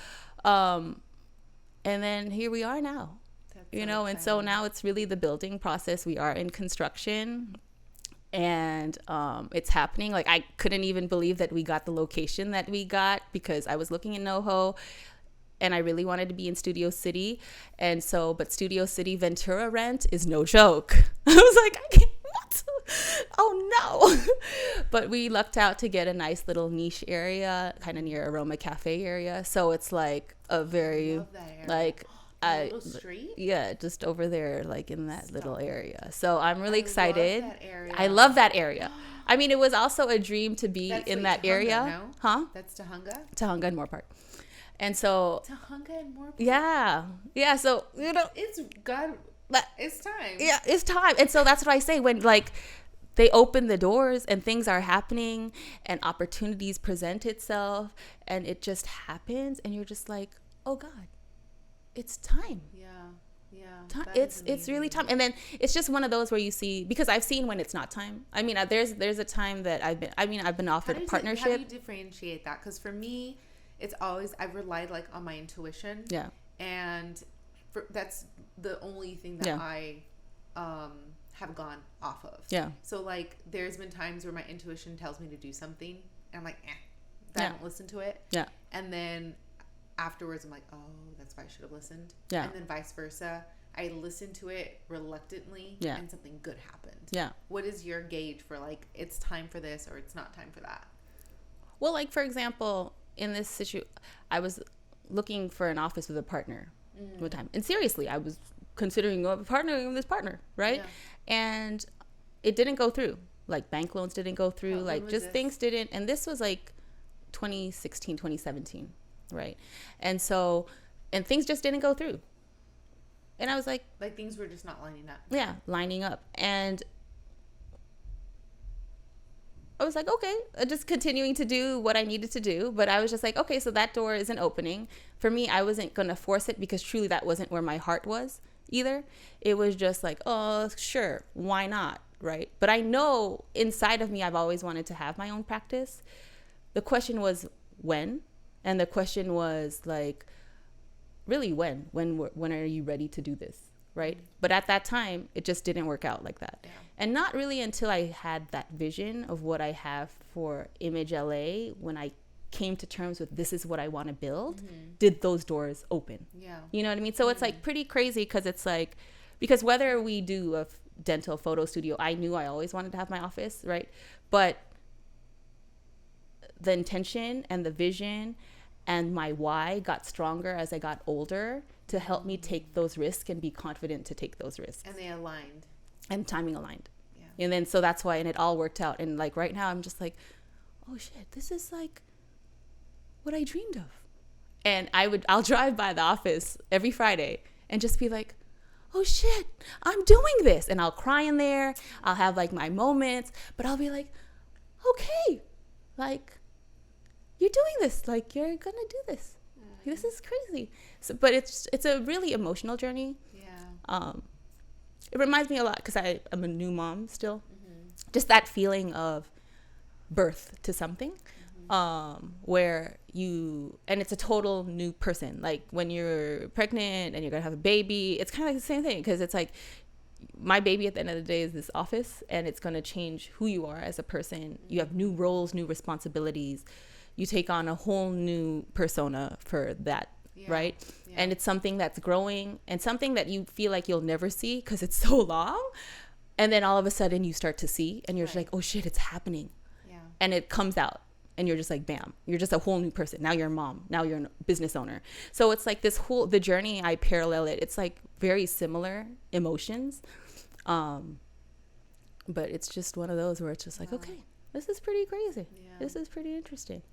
and then here we are now, and so now it's really the building process. We are in construction, and it's happening. Like, I couldn't even believe that we got the location that we got, because I was looking in NoHo and I really wanted to be in Studio City. And so, but Studio City Ventura rent is no joke. I was like, I can't, what? Oh no. But we lucked out to get a nice little niche area, kind of near Aroma Cafe area. So it's like a very, like, little street? Yeah, just over there, like in that little area. So I'm really excited. I love that area. I mean, it was also a dream to be in that area. No? Huh? That's Tahunga? Tahunga and Moore Park. And so Tahunga and Moore Park? Yeah. So, it's time. Yeah, it's time. And so that's what I say, when like they open the doors and things are happening and opportunities present itself and it just happens and you're just like, oh God, it's time. Yeah. It's really time. And then it's just one of those where you see, because I've seen when it's not time. I mean, there's a time that I've been offered a partnership. How do you differentiate that? Because for me, it's always, I've relied like on my intuition. Yeah. And that's the only thing that I have gone off of. Yeah. So like there's been times where my intuition tells me to do something and I'm like, I don't listen to it. Yeah. And then afterwards I'm like, oh, that's why I should have listened. Yeah. And then vice versa. I listened to it reluctantly and something good happened. Yeah. What is your gauge for like, it's time for this or it's not time for that? Well, like for example, in this situation, I was looking for an office with a partner one time. And seriously, I was considering partnering with this partner, right? Yeah. And it didn't go through. Like bank loans didn't go through. Like just things didn't. And this was like 2016, 2017, right? And so, and things just didn't go through. And I was like things were just not lining up. Yeah, lining up. And I was like, okay, just continuing to do what I needed to do. But I was just like, okay, so that door isn't opening. For me, I wasn't going to force it because truly that wasn't where my heart was either. It was just like, oh, sure, why not, right? But I know inside of me, I've always wanted to have my own practice. The question was when? And the question was like, really when? When are you ready to do this, right? But at that time, it just didn't work out like that. Yeah. And not really until I had that vision of what I have for Image LA, when I came to terms with this is what I want to build, did those doors open. Yeah. You know what I mean? So it's like pretty crazy because whether we do a dental photo studio, I knew I always wanted to have my office, right? But the intention and the vision and my why got stronger as I got older to help me take those risks and be confident to take those risks. And they aligned. And timing aligned. Yeah. And then so that's why, and it all worked out. And like right now I'm just like, oh shit, this is like what I dreamed of. And I'll drive by the office every Friday and just be like, oh shit, I'm doing this. And I'll cry in there. I'll have like my moments, but I'll be like, okay, like you're doing this, like you're gonna do this. This is crazy. So, but it's a really emotional journey. Yeah. It reminds me a lot because I'm a new mom still. Just that feeling of birth to something, where and it's a total new person. Like when you're pregnant and you're gonna have a baby, it's kind of like the same thing, because it's like my baby at the end of the day is this office, and it's gonna change who you are as a person. You have new roles, new responsibilities. You take on a whole new persona for that, right? Yeah. And it's something that's growing and something that you feel like you'll never see because it's so long. And then all of a sudden you start to see and you're just like, oh shit, it's happening. Yeah. And it comes out and you're just like, bam, you're just a whole new person. Now you're a mom. Now you're a business owner. So it's like the journey, I parallel it. It's like very similar emotions. But it's just one of those where it's just like, okay, this is pretty crazy. Yeah. This is pretty interesting.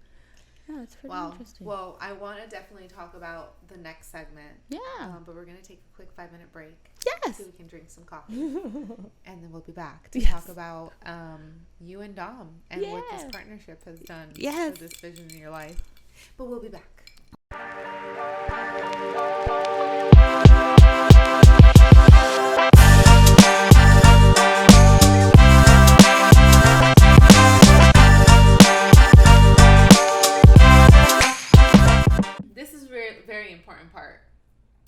Yeah, it's pretty interesting. Well, I want to definitely talk about the next segment. Yeah. But we're going to take a quick 5-minute break. Yes. So we can drink some coffee. And then we'll be back to talk about you and Dom and what this partnership has done for this vision in your life. But we'll be back. important part.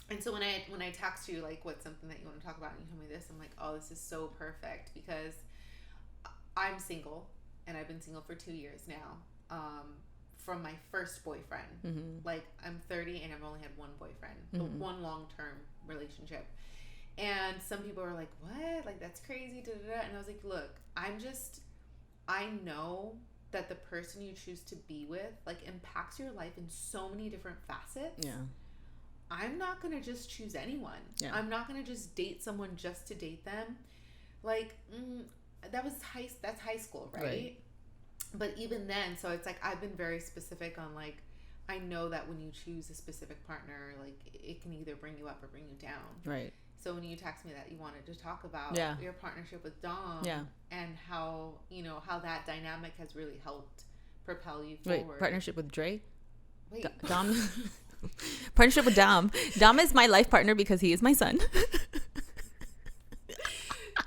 And so when I text you, like, what's something that you want to talk about, and you tell me this, I'm like, oh, this is so perfect, because I'm single, and I've been single for 2 years now, from my first boyfriend. Mm-hmm. Like, I'm 30, and I've only had one boyfriend, mm-hmm. one long-term relationship. And some people are like, what? Like, that's crazy, da-da-da. And I was like, look, I know that the person you choose to be with, like, impacts your life in so many different facets. Yeah. I'm not going to just choose anyone. Yeah. I'm not going to just date someone just to date them. Like, that's high school, right? But even then, so it's like, I've been very specific on, like, I know that when you choose a specific partner, like, it can either bring you up or bring you down. Right. So when you text me that you wanted to talk about your partnership with Dom and how, how that dynamic has really helped propel you forward. Wait, partnership with Dre? Wait. Dom? Partnership with Dom. Dom is my life partner because he is my son.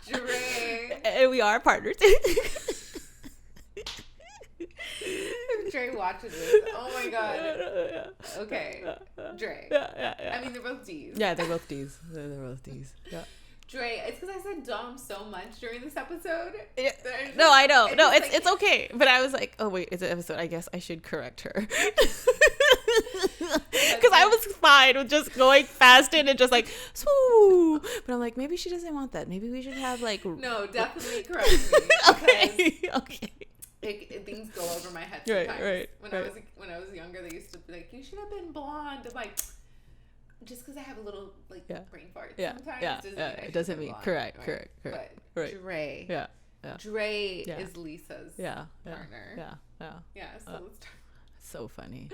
Dre. And we are partners. If Dre watches this, oh my god. Okay. Dre. Yeah. I mean, they're both D's. Yeah, they're both D's. They're both D's. Yeah. Dre, it's because I said Dom so much during this episode. Yeah. No, I know. No, it's okay. But I was like, oh wait, it's an episode. I guess I should correct her. Because I was fine with just going fast in and just like, swoo. But I'm like, maybe she doesn't want that. Maybe we should have like. No, definitely correct me. Okay. Things go over my head sometimes. Right. When I was younger, they used to be like, you should have been blonde. I'm like, just because I have a little brain fart sometimes. It doesn't mean correct. But right. Dre. Yeah. Dre is Lisa's partner. Yeah. So let's start. So funny.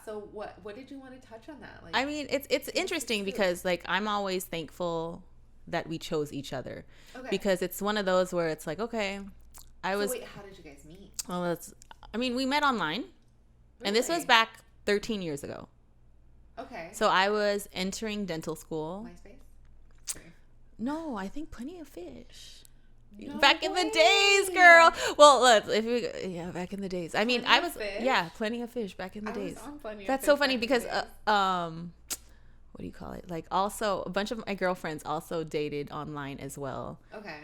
So what did you want to touch on that? Like, I mean, it's interesting because like I'm always thankful that we chose each other. Okay. Because it's one of those where it's like, okay, wait, how did you guys meet? Well, we met online. Really? And this was back 13 years ago. Okay. So I was entering dental school. MySpace? No, I think Plenty of Fish. No back way. In the days, girl. Well, look, back in the days. I mean, Plenty of Fish back in the days. That's so funny because what do you call it? Like, also a bunch of my girlfriends also dated online as well. Okay.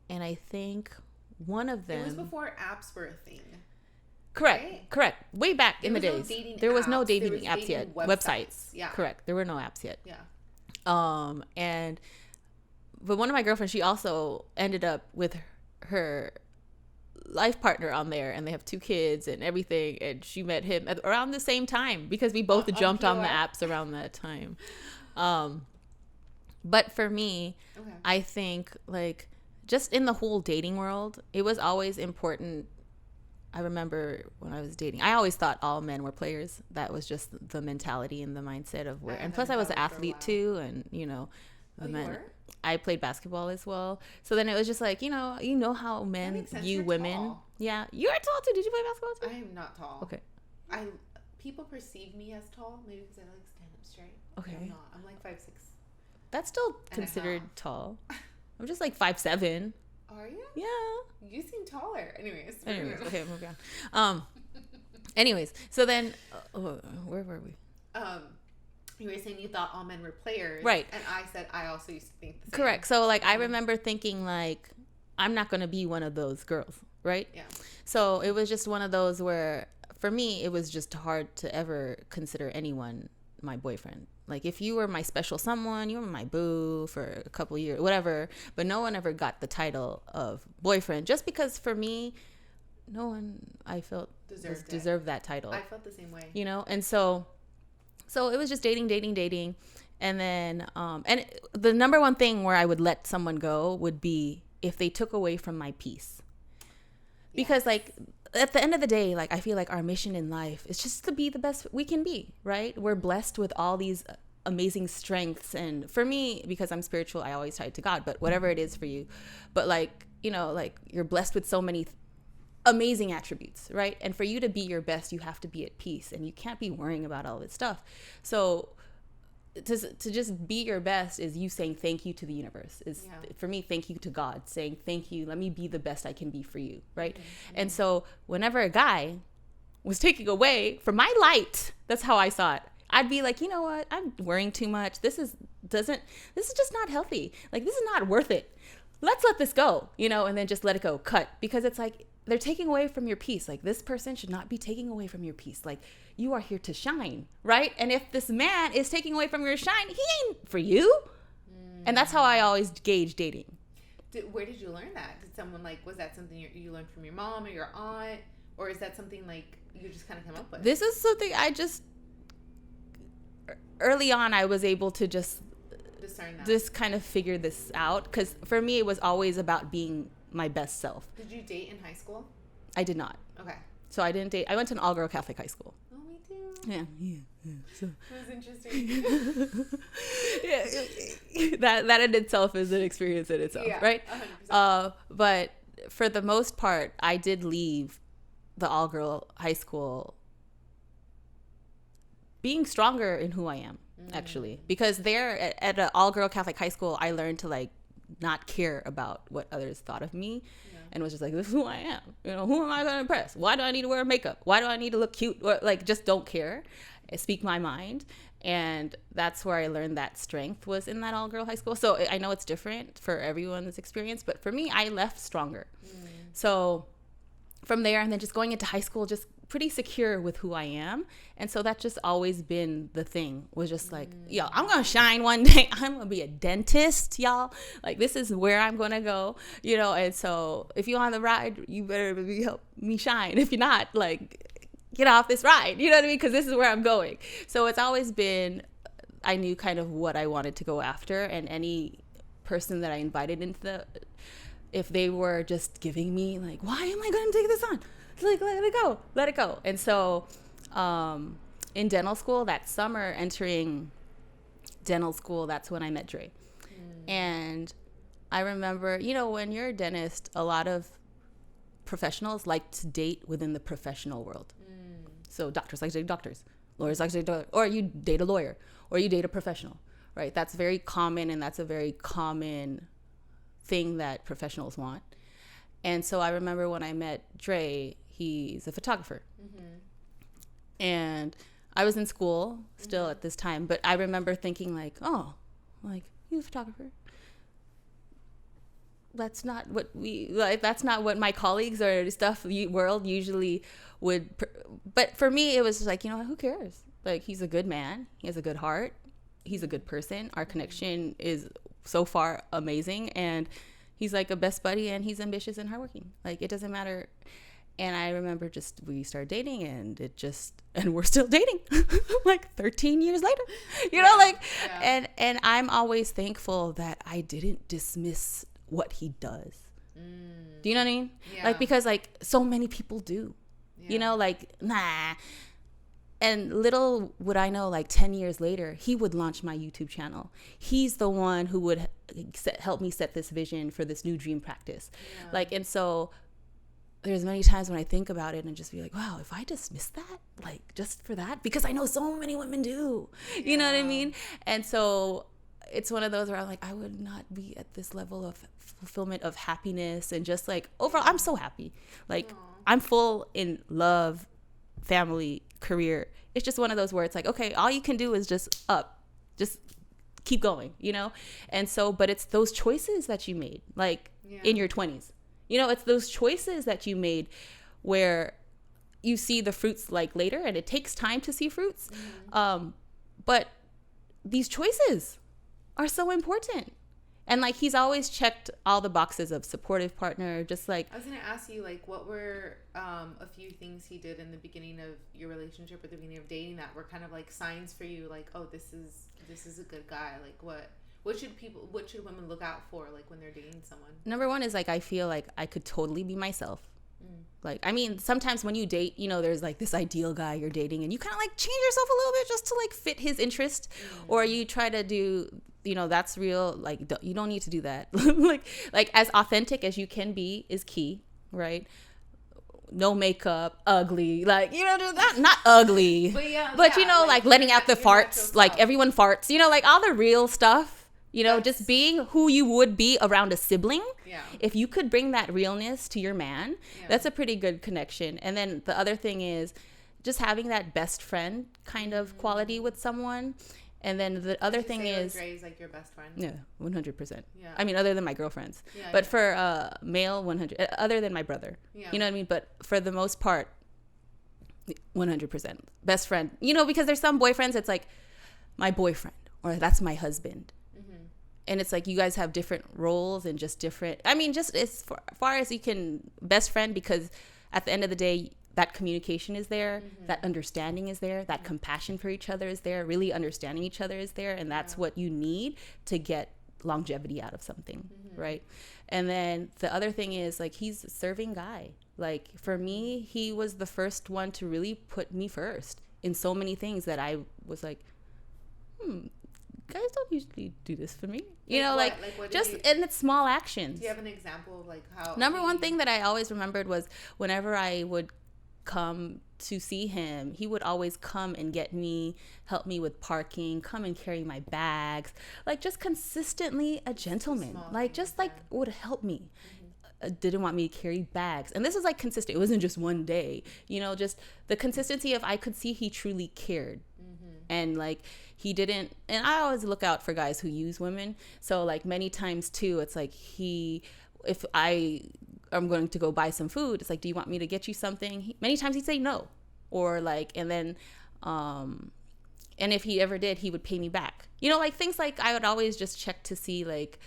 And I think one of them. It was before apps were a thing. Correct. Way back in the days. There was no dating apps yet. Websites. Yeah. Correct. There were no apps yet. Yeah. But one of my girlfriends, she also ended up with her life partner on there, and they have 2 kids and everything, and she met him around the same time because we both jumped on the apps around that time. But for me, I think like just in the whole dating world, it was always important. I remember when I was dating, I always thought all men were players. That was just the mentality and the mindset of where, and plus I was an athlete too, and I played basketball as well. So then it was just like, you know how men view women. Tall. Yeah. You're tall too. Did you play basketball too? I am not tall. Okay. People perceive me as tall, maybe because I like stand up straight. Okay. I'm not. I'm like 5'6". That's still considered tall. I'm just like 5'7". Are you? Yeah. You seem taller. Anyways, okay, moving on. Anyways, so then, where were we? You were saying you thought all men were players. Right. And I said I also used to think the same. Correct. So, like, I remember thinking, like, I'm not going to be one of those girls, right? Yeah. So, it was just one of those where, for me, it was just hard to ever consider anyone my boyfriend. Like, if you were my special someone, you were my boo for a couple years, whatever. But no one ever got the title of boyfriend. Just because, for me, no one, I felt, deserved that title. I felt the same way. And so it was just dating. And then, the number one thing where I would let someone go would be if they took away from my peace. Because, like, at the end of the day, like, I feel like our mission in life is just to be the best we can be, right? We're blessed with all these amazing strengths. And for me, because I'm spiritual, I always tie it to God, but whatever it is for you. But, like, like, you're blessed with so many amazing attributes, right? And for you to be your best, you have to be at peace, and you can't be worrying about all this stuff. So to just be your best is you saying thank you to the universe. For me, thank you to God, saying thank you, let me be the best I can be for you, right? Mm-hmm. And so whenever a guy was taking away from my light. That's how I saw it. I'd be like, you know what? I'm worrying too much. This is just not healthy. Like, this is not worth it. Let's let this go, you know, and then just let it go. Cut. Because it's like, they're taking away from your peace. Like, this person should not be taking away from your peace. Like, you are here to shine, right? And if this man is taking away from your shine, he ain't for you. And that's how I always gauge dating. Where did you learn that? Did someone, like, was that something you learned from your mom or your aunt? Or is that something, like, you just kind of come up with? This is something I just, early on, I was able to just discern that. Just kind of figure this out. Because for me, it was always about being my best self. Did you date in high school? I did not. Okay. So I didn't date. I went to an all-girl Catholic high school. Oh, me too. Yeah. So. It was interesting. That in itself is an experience in itself, right? 100%. But for the most part, I did leave the all-girl high school being stronger in who I am, actually. Because there at an all-girl Catholic high school, I learned to, like, not care about what others thought of me. And was just like, this is who I am. You know, who am I going to impress? Why do I need to wear makeup? Why do I need to look cute? Or, like, just don't care. I speak my mind. And that's where I learned that strength was in that all-girl high school. So I know it's different for everyone's experience. But for me, I left stronger. So from there, and then just going into high school, just pretty secure with who I am. And so that's just always been the thing, was just like, yo, I'm going to shine one day. I'm going to be a dentist, y'all. Like, this is where I'm going to go, you know? And so if you're on the ride, you better help me shine. If you're not, like, get off this ride, you know what I mean? Because this is where I'm going. So it's always been, I knew kind of what I wanted to go after. And any person that I invited into the, if they were just giving me, like, why am I going to take this on? Like, let it go. And so in dental school that summer, entering dental school, that's when I met Dre. And I remember, you know, when you're a dentist, a lot of professionals like to date within the professional world. So doctors like to date doctors, lawyers like to date, or you date a lawyer, or you date a professional, right? That's very common, and that's a very common thing that professionals want. And so I remember when I met Dre, he's a photographer. And I was in school still at this time, but I remember thinking, like, oh, like, he's a photographer. That's not what that's not what my colleagues or stuff world usually would. But for me, it was just like, you know, who cares? Like, he's a good man. He has a good heart. He's a good person. Our connection is so far amazing. And he's like a best buddy, and he's ambitious and hardworking. Like, it doesn't matter. And I remember we started dating, and we're still dating like 13 years later, you know, like, and I'm always thankful that I didn't dismiss what he does. Do you know what I mean? Like, because, like, so many people do, you know, like, nah. And little would I know, like, 10 years later, he would launch my YouTube channel. He's the one who would help me set this vision for this new dream practice. Like, and so there's many times when I think about it and just be like, wow, if I dismiss that, like, just for that, because I know so many women do, you know what I mean? And so it's one of those where I'm like, I would not be at this level of fulfillment of happiness, and just, like, overall, I'm so happy. Like, I'm full in love, family, career. It's just one of those where it's like, okay, all you can do is just keep going, you know? And so, but it's those choices that you made, like, in your 20s. You know, it's those choices that you made where you see the fruits, like, later, and it takes time to see fruits. But these choices are so important. And, like, he's always checked all the boxes of supportive partner, just like... I was going to ask you, like, what were a few things he did in the beginning of your relationship or the beginning of dating that were kind of, like, signs for you, like, oh, this is a good guy? Like, what should women look out for, like, when they're dating someone? Number one is, like, I feel like I could totally be myself. Like, I mean, sometimes when you date, you know, there's, like, this ideal guy you're dating, and you kind of, like, change yourself a little bit just to, like, fit his interest, or you try to do, you know, that's real. Like, you don't need to do that. like as authentic as you can be is key, right? No makeup, ugly, like, you know, not ugly, but you know, like, letting out the farts, like, everyone farts, you know, like, all the real stuff. You know, just being who you would be around a sibling. If you could bring that realness to your man, that's a pretty good connection. And then the other thing is, just having that best friend kind of quality with someone. And then the other thing is, Dre's like your best friend. Yeah, 100%. Yeah. I mean, other than my girlfriends, but for male, 100. Other than my brother, you know what I mean. But for the most part, 100% best friend. You know, because there's some boyfriends it's like my boyfriend or that's my husband, and it's like you guys have different roles and just different. I mean, just as far as you can, best friend, because at the end of the day, that communication is there, that understanding is there, that compassion for each other is there, really understanding each other is there, and that's what you need to get longevity out of something, right? And then the other thing is, like, he's a serving guy. Like, for me, he was the first one to really put me first in so many things that I was like, guys don't usually do this for me. You know, like just in its small actions. Do you have an example of like how? Number one thing that I always remembered was whenever I would come to see him, he would always come and get me, help me with parking, come and carry my bags, like just consistently a gentleman, like just like would help me. Didn't want me to carry bags, and this is like consistent. It wasn't just one day, you know, just the consistency of I could see he truly cared. And like he didn't, and I always look out for guys who use women, so like many times too it's like if I'm going to go buy some food, it's like, do you want me to get you something? Many times he'd say no, or like, and then and if he ever did, he would pay me back, you know, like things like I would always just check to see like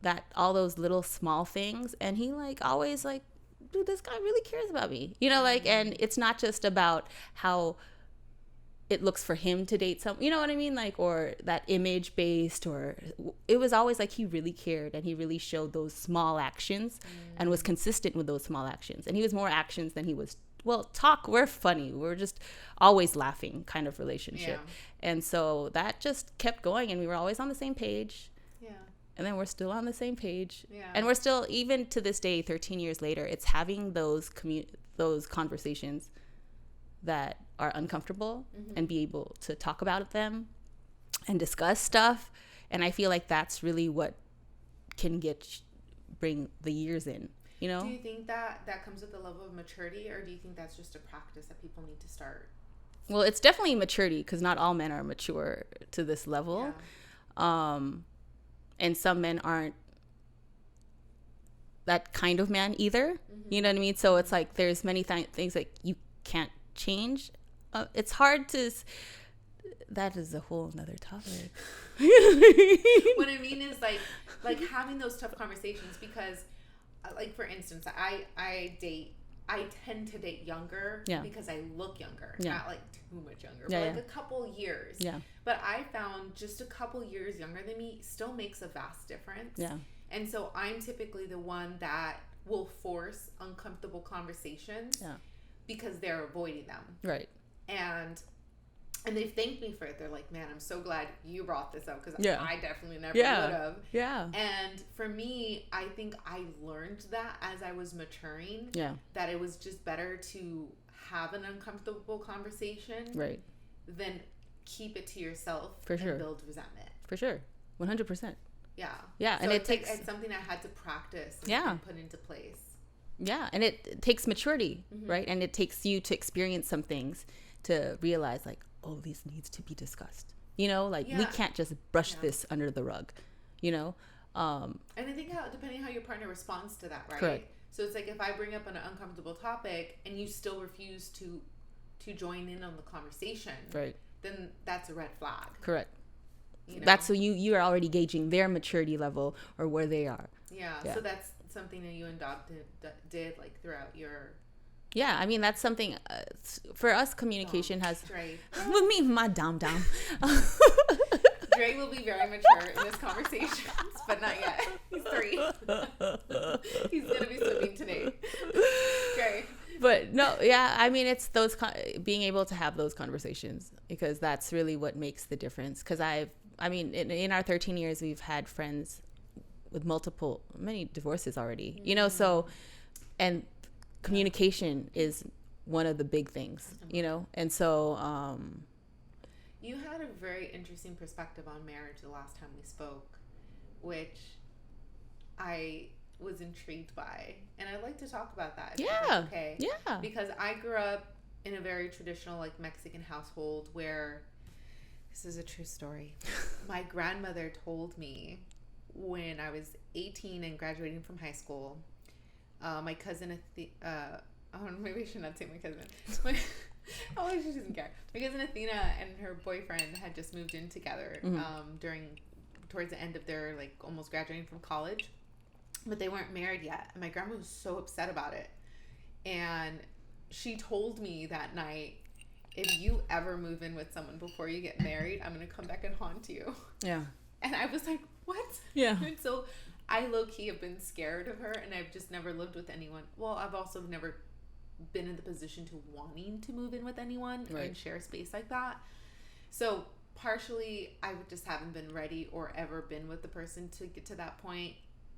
that, all those little small things. And he like always like, dude, this guy really cares about me, you know, like, and it's not just about how it looks for him to date someone, you know what I mean, like, or that image based, or it was always like he really cared and he really showed those small actions and was consistent with those small actions. And he was more actions than he was, well, talk, we're funny, we're just always laughing kind of relationship. And so that just kept going, and we were always on the same page. And then we're still on the same page. And we're still, even to this day, 13 years later, it's having those conversations that are uncomfortable and be able to talk about them and discuss stuff. And I feel like that's really what can bring the years in, you know? Do you think that comes with a level of maturity, or do you think that's just a practice that people need to start? Well, it's definitely maturity, because not all men are mature to this level. And some men aren't that kind of man either. You know what I mean? So it's like there's many things that you can't change. It's hard to, that is a whole nother topic. What I mean is like having those tough conversations, because like for instance, I tend to date younger because I look younger, not like too much younger, but like a couple years. But I found just a couple years younger than me still makes a vast difference. And so I'm typically the one that will force uncomfortable conversations because they're avoiding them. Right. And they've thanked me for it. They're like, man, I'm so glad you brought this up, because I definitely never would have. And for me, I think I learned that as I was maturing, that it was just better to have an uncomfortable conversation than keep it to yourself and build resentment. For sure. 100%. Yeah. So and it's something I had to practice and put into place. Yeah, and it takes maturity, right? And it takes you to experience some things to realize, like, oh, this needs to be discussed. You know, like, we can't just brush this under the rug, you know? And I think depending how your partner responds to that, right? Correct. So it's like if I bring up an uncomfortable topic and you still refuse to join in on the conversation, then that's a red flag. Correct. You know? That's so you are already gauging their maturity level or where they are. So that's something that you and Doc did like throughout your... Yeah, I mean, that's something for us, communication has... With me, my dom. Dre will be very mature in this conversation, but not yet. He's 3. He's going to be swimming today. Dre. But no, yeah, I mean, it's those being able to have those conversations, because that's really what makes the difference. Because in our 13 years, we've had friends with many divorces already, you know, so, and communication is one of the big things, you know, and so, you had a very interesting perspective on marriage the last time we spoke, which I was intrigued by, and I'd like to talk about that. Okay. Yeah. Because I grew up in a very traditional, like, Mexican household where, this is a true story. My grandmother told me when I was 18 and graduating from high school, my cousin, maybe I should not say my cousin. Oh, she doesn't care. My cousin Athena and her boyfriend had just moved in together towards the end of their, like, almost graduating from college. But they weren't married yet. And my grandma was so upset about it. And she told me that night, if you ever move in with someone before you get married, I'm going to come back and haunt you. Yeah. And I was like, what? Yeah. And so I low-key have been scared of her, and I've just never lived with anyone. Well, I've also never been in the position to wanting to move in with anyone and share space like that. So partially, I just haven't been ready or ever been with the person to get to that point.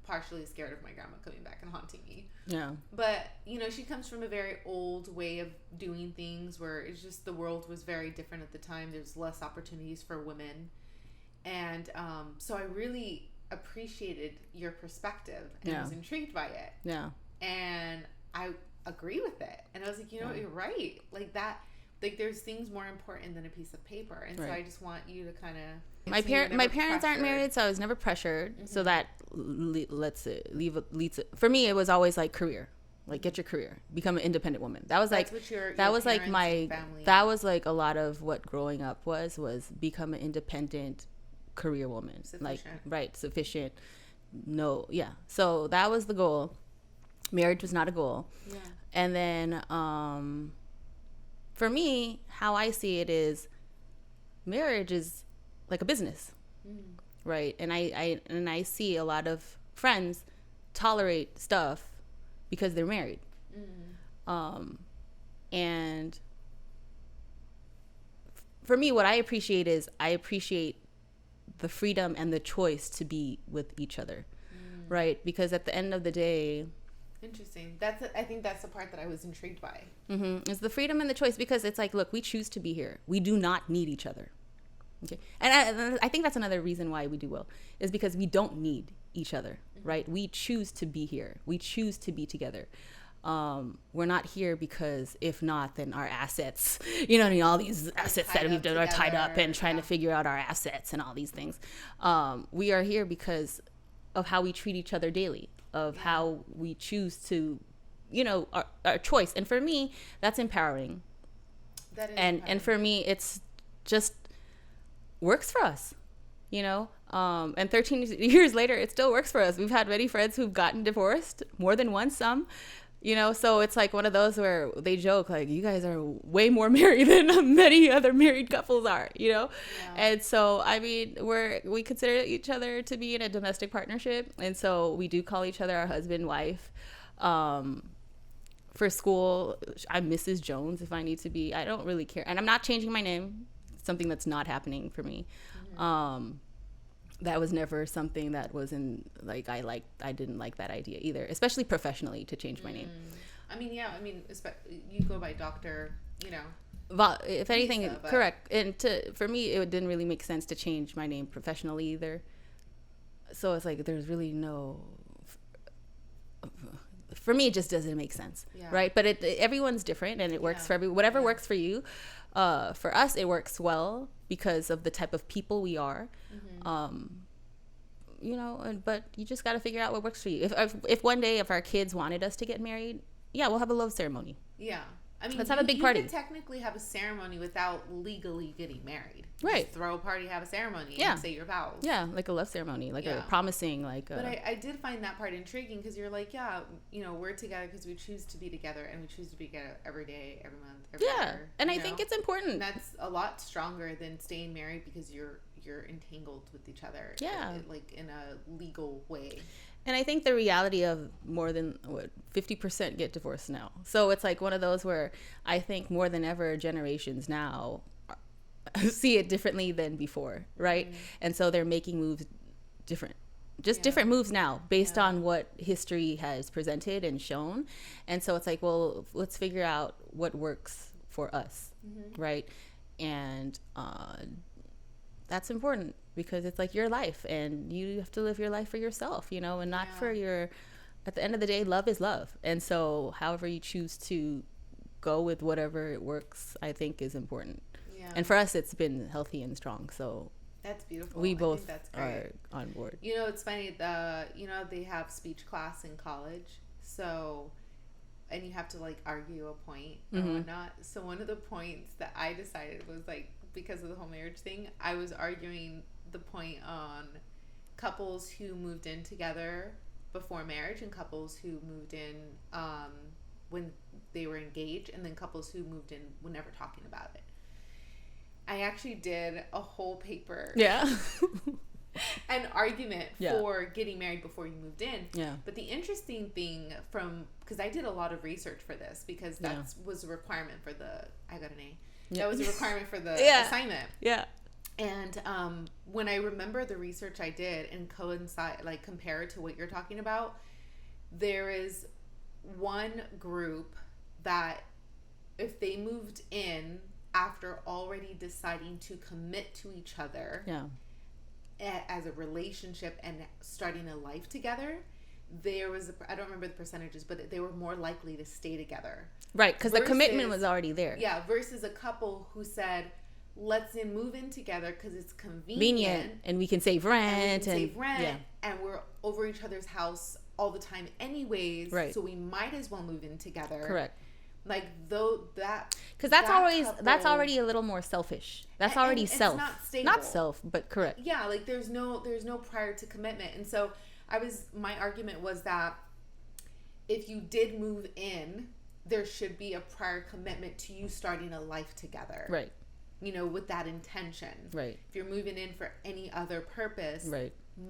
Partially scared of my grandma coming back and haunting me. Yeah. But, you know, she comes from a very old way of doing things where it's just the world was very different at the time. There's less opportunities for women. And so I really appreciated your perspective and was intrigued by it. Yeah. And I agree with it. And I was like, you know what, you're right. Like that, like there's things more important than a piece of paper. And so I just want you to kind of... My parents aren't married, so I was never pressured. Mm-hmm. So that for me, it was always like career, like get your career, become an independent woman. That was like that was like a lot of what growing up was become an independent career woman, sufficient. Sufficient. No, yeah. So that was the goal. Marriage was not a goal. Yeah. And then for me, how I see it is, marriage is like a business, right? And I see a lot of friends tolerate stuff because they're married, and for me, what I appreciate is the freedom and the choice to be with each other, right? Because at the end of the day, interesting. I think that's the part that I was intrigued by. It's the freedom and the choice, because it's like, look, we choose to be here. We do not need each other. Okay. And I think that's another reason why we do well, is because we don't need each other, right? We choose to be here. We choose to be together. We're not here because if not, then our assets, all these assets that we've done are tied up and trying to figure out our assets and all these things. We are here because of how we treat each other daily, of how we choose to, our choice. And for me, that's empowering. That is empowering. And for me, it's just works for us, and 13 years later, it still works for us. We've had many friends who've gotten divorced more than once, some, so it's like one of those where they joke, like, you guys are way more married than many other married couples are, Yeah. And so, I mean, we consider each other to be in a domestic partnership. And so we do call each other our husband, wife. For school, I'm Mrs. Jones if I need to be. I don't really care. And I'm not changing my name. Something that's not happening for me. That was never something that was in, like, I didn't like that idea either, especially professionally, to change my name. I mean, you go by doctor, if anything, Lisa, correct. And for me, it didn't really make sense to change my name professionally either. So it's like, there's really no, for me, it just doesn't make sense. Yeah. Right. But everyone's different, and it works for whatever works for you. For us, it works well because of the type of people we are, but you just got to figure out what works for you. If one day, if our kids wanted us to get married, we'll have a love ceremony. Yeah. I mean, let's have a big party. You can technically have a ceremony without legally getting married. Right. Just throw a party, have a ceremony, and say your vows. Yeah, like a love ceremony, like a promising, like. But I did find that part intriguing, because you're like, we're together because we choose to be together, and we choose to be together every day, every month, every year. And I think it's important. And that's a lot stronger than staying married because you're entangled with each other. Yeah. Like in a legal way. And I think the reality of more than 50% get divorced now. So it's like one of those where I think more than ever, generations now see it differently than before, right? And so they're making moves different. Different moves now based on what history has presented and shown. And so it's like, well, let's figure out what works for us, right? And that's important, because it's like your life, and you have to live your life for yourself, and not for at the end of the day, love is love. And so however you choose to go with whatever it works, I think is important. Yeah. And for us, it's been healthy and strong. So that's beautiful. We both are on board. You know, it's funny. They have speech class in college. So, and you have to like argue a point and whatnot. So one of the points that I decided was like, because of the whole marriage thing, I was arguing the point on couples who moved in together before marriage and couples who moved in when they were engaged, and then couples who moved in when never talking about it. I actually did a whole paper. Yeah. An argument for getting married before you moved in. Yeah. But the interesting thing because I did a lot of research for this, because that was a requirement for I got an A. Yeah. That was a requirement for the assignment. Yeah. And when I remember the research I did and compare it to what you're talking about, there is one group that if they moved in after already deciding to commit to each other as a relationship and starting a life together, there was I don't remember the percentages, but they were more likely to stay together. Right, because the commitment was already there. Yeah, versus a couple who said, let's move in together because it's convenient and we can save rent and we're over each other's house all the time anyways, so we might as well move in together. Correct. Like because that's already a little more selfish. That's already self. It's not self, but correct. Yeah, like there's no prior to commitment. And so my argument was that if you did move in, there should be a prior commitment to you starting a life together. Right. You know, with that intention. Right. If you're moving in for any other purpose,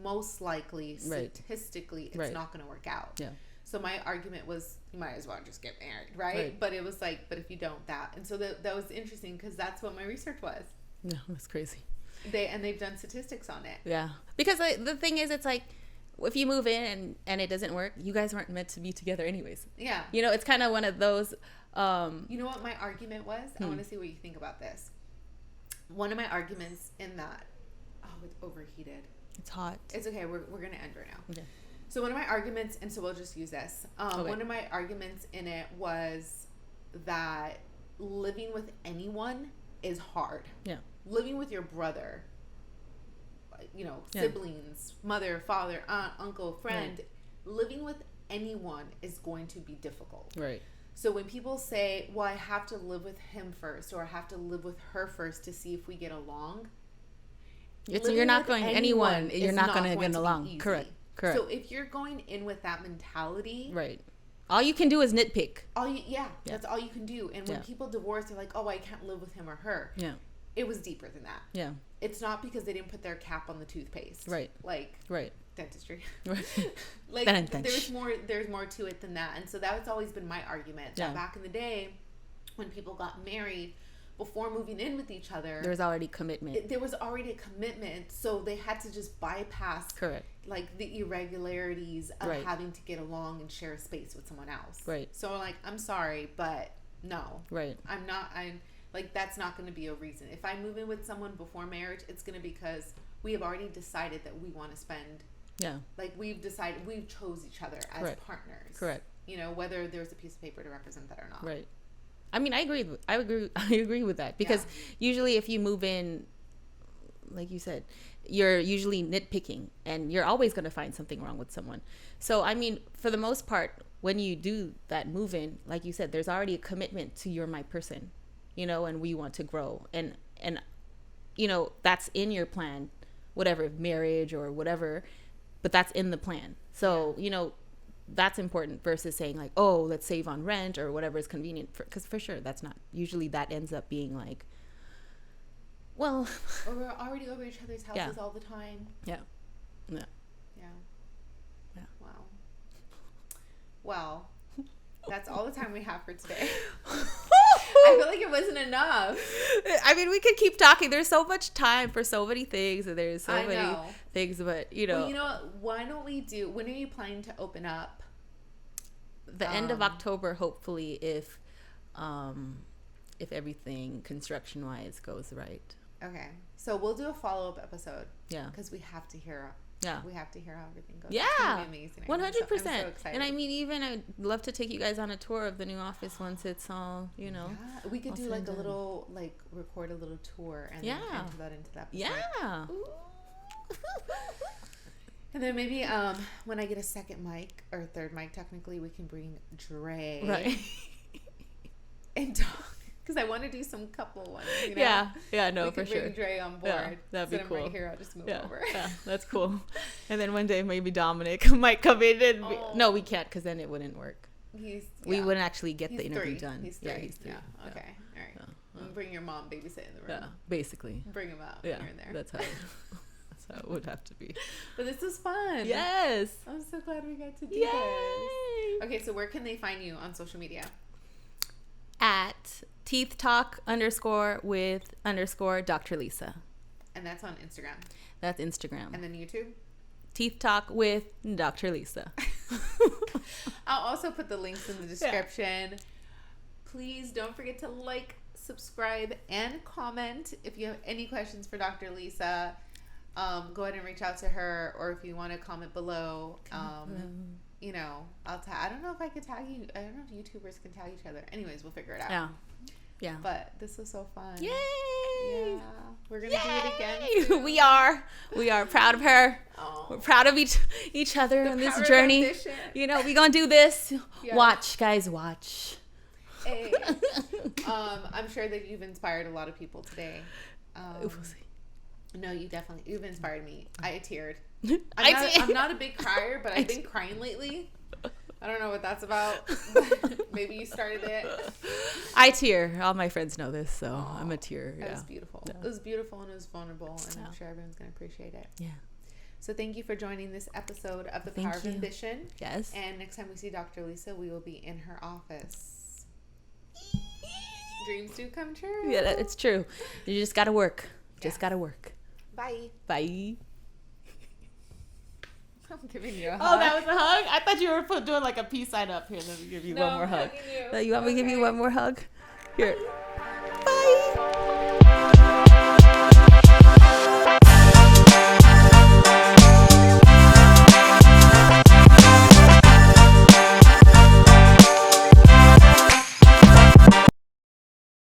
most likely, statistically, it's not going to work out. Yeah. So my argument was, you might as well just get married, right? But it was like, but if you don't, and so that was interesting because that's what my research was. No, that's crazy. They've done statistics on it. Yeah, because the thing is, it's like, if you move in and it doesn't work, you guys weren't meant to be together anyways. Yeah. You know, it's kind of one of those. You know what my argument was? I want to see what you think about this. One of my arguments in that, it's overheated. It's hot. It's okay. We're going to end right now. Okay. So one of my arguments, and so we'll just use this. One of my arguments in it was that living with anyone is hard. Yeah. Living with your brother, siblings, mother, father, aunt, uncle, friend, living with anyone is going to be difficult. Right. So when people say, well, I have to live with him first, or I have to live with her first to see if we get along. You're not going you're not going to get along. Correct. So if you're going in with that mentality, right, all you can do is nitpick. That's all you can do. And when people divorce, they're like, oh, I can't live with him or her. Yeah, it was deeper than that. Yeah, it's not because they didn't put their cap on the toothpaste. Right, dentistry. Right, there's more to it than that. And so that's always been my argument. That back in the day, when people got married, before moving in with each other, there was already commitment. There was already a commitment, so they had to just bypass like the irregularities of having to get along and share a space with someone else. Right. So like, I'm sorry, but no. Right. I'm like, that's not going to be a reason. If I move in with someone before marriage, it's going to be because we have already decided that we want to spend. Yeah. Like we've chose each other as partners. Correct. You know, whether there's a piece of paper to represent that or not. Right. I mean, I agree with that because usually if you move in, like you said, you're usually nitpicking and you're always going to find something wrong with someone. So, I mean, for the most part, when you do that move in, like you said, there's already a commitment to you're my person, and we want to grow and that's in your plan, whatever, marriage or whatever, but that's in the plan. So, that's important versus saying like, oh, let's save on rent or whatever is convenient, because for sure that's not usually, that ends up being like, well, or we're already over each other's houses all the time. Wow, that's all the time we have for today. I feel like it wasn't enough. I mean, we could keep talking. There's so much time for so many things, and there's so many things, but Well, you know what? Why don't we do? When are you planning to open up? The end of October, hopefully, if everything construction wise goes right. Okay, so we'll do a follow-up episode. Yeah, because we have to hear we have to hear how everything goes. Yeah, it's gonna be amazing. 100%. I'm so excited. And I mean, even I'd love to take you guys on a tour of the new office once it's all, you know. Yeah, we could do like a little, like record a little tour and then enter that into that. Yeah. And then maybe when I get a second mic or third mic, technically, we can bring Dre. Right. And talk. Because I want to do some couple ones, you know? Yeah, no, for sure. Bring Dre on board. Yeah, that'd be cool. I'm right here, I'll just move over. Yeah, that's cool. And then one day maybe Dominic might come in and no, we can't, because then it wouldn't work. We wouldn't actually get the interview done. He's 3. He's 3. Yeah, okay. All right. Bring your mom babysit in the room. Yeah, basically. Bring him out here and there. That's how it would have to be. But this was fun. Yes. I'm so glad we got to do this. Okay, so where can they find you on social media? At Teeth Talk _with Dr. Lisa. And that's on Instagram. That's Instagram. And then YouTube? Teeth Talk with Dr. Lisa. I'll also put the links in the description. Yeah. Please don't forget to like, subscribe, and comment. If you have any questions for Dr. Lisa, go ahead and reach out to her, or if you want to comment below. You know, I don't know if I could tag you. I don't know if YouTubers can tag each other. Anyways, we'll figure it out. Yeah. But this was so fun. Yay! Yeah. We're going to do it again. Soon. We are proud of her. Oh. We're proud of each other on this journey. You know, we're going to do this. Yeah. Watch, guys, watch. Hey. I'm sure that you've inspired a lot of people today. No, you've inspired me. I teared. I'm not a big crier, but I've been crying lately. I don't know what that's about. Maybe you started it. I tear. All my friends know this, so I'm a tear. It was beautiful. Yeah. It was beautiful and it was vulnerable, and I'm sure everyone's going to appreciate it. Yeah. So thank you for joining this episode of The Power of Ambition. Yes. And next time we see Dr. Lisa, we will be in her office. Dreams do come true. Yeah, it's true. You just got to work. Just got to work. Bye. Bye. I'm giving you a hug. Oh, that was a hug? I thought you were doing like a peace sign up here. Let me give you one more hug. You want me to give you one more hug? Here.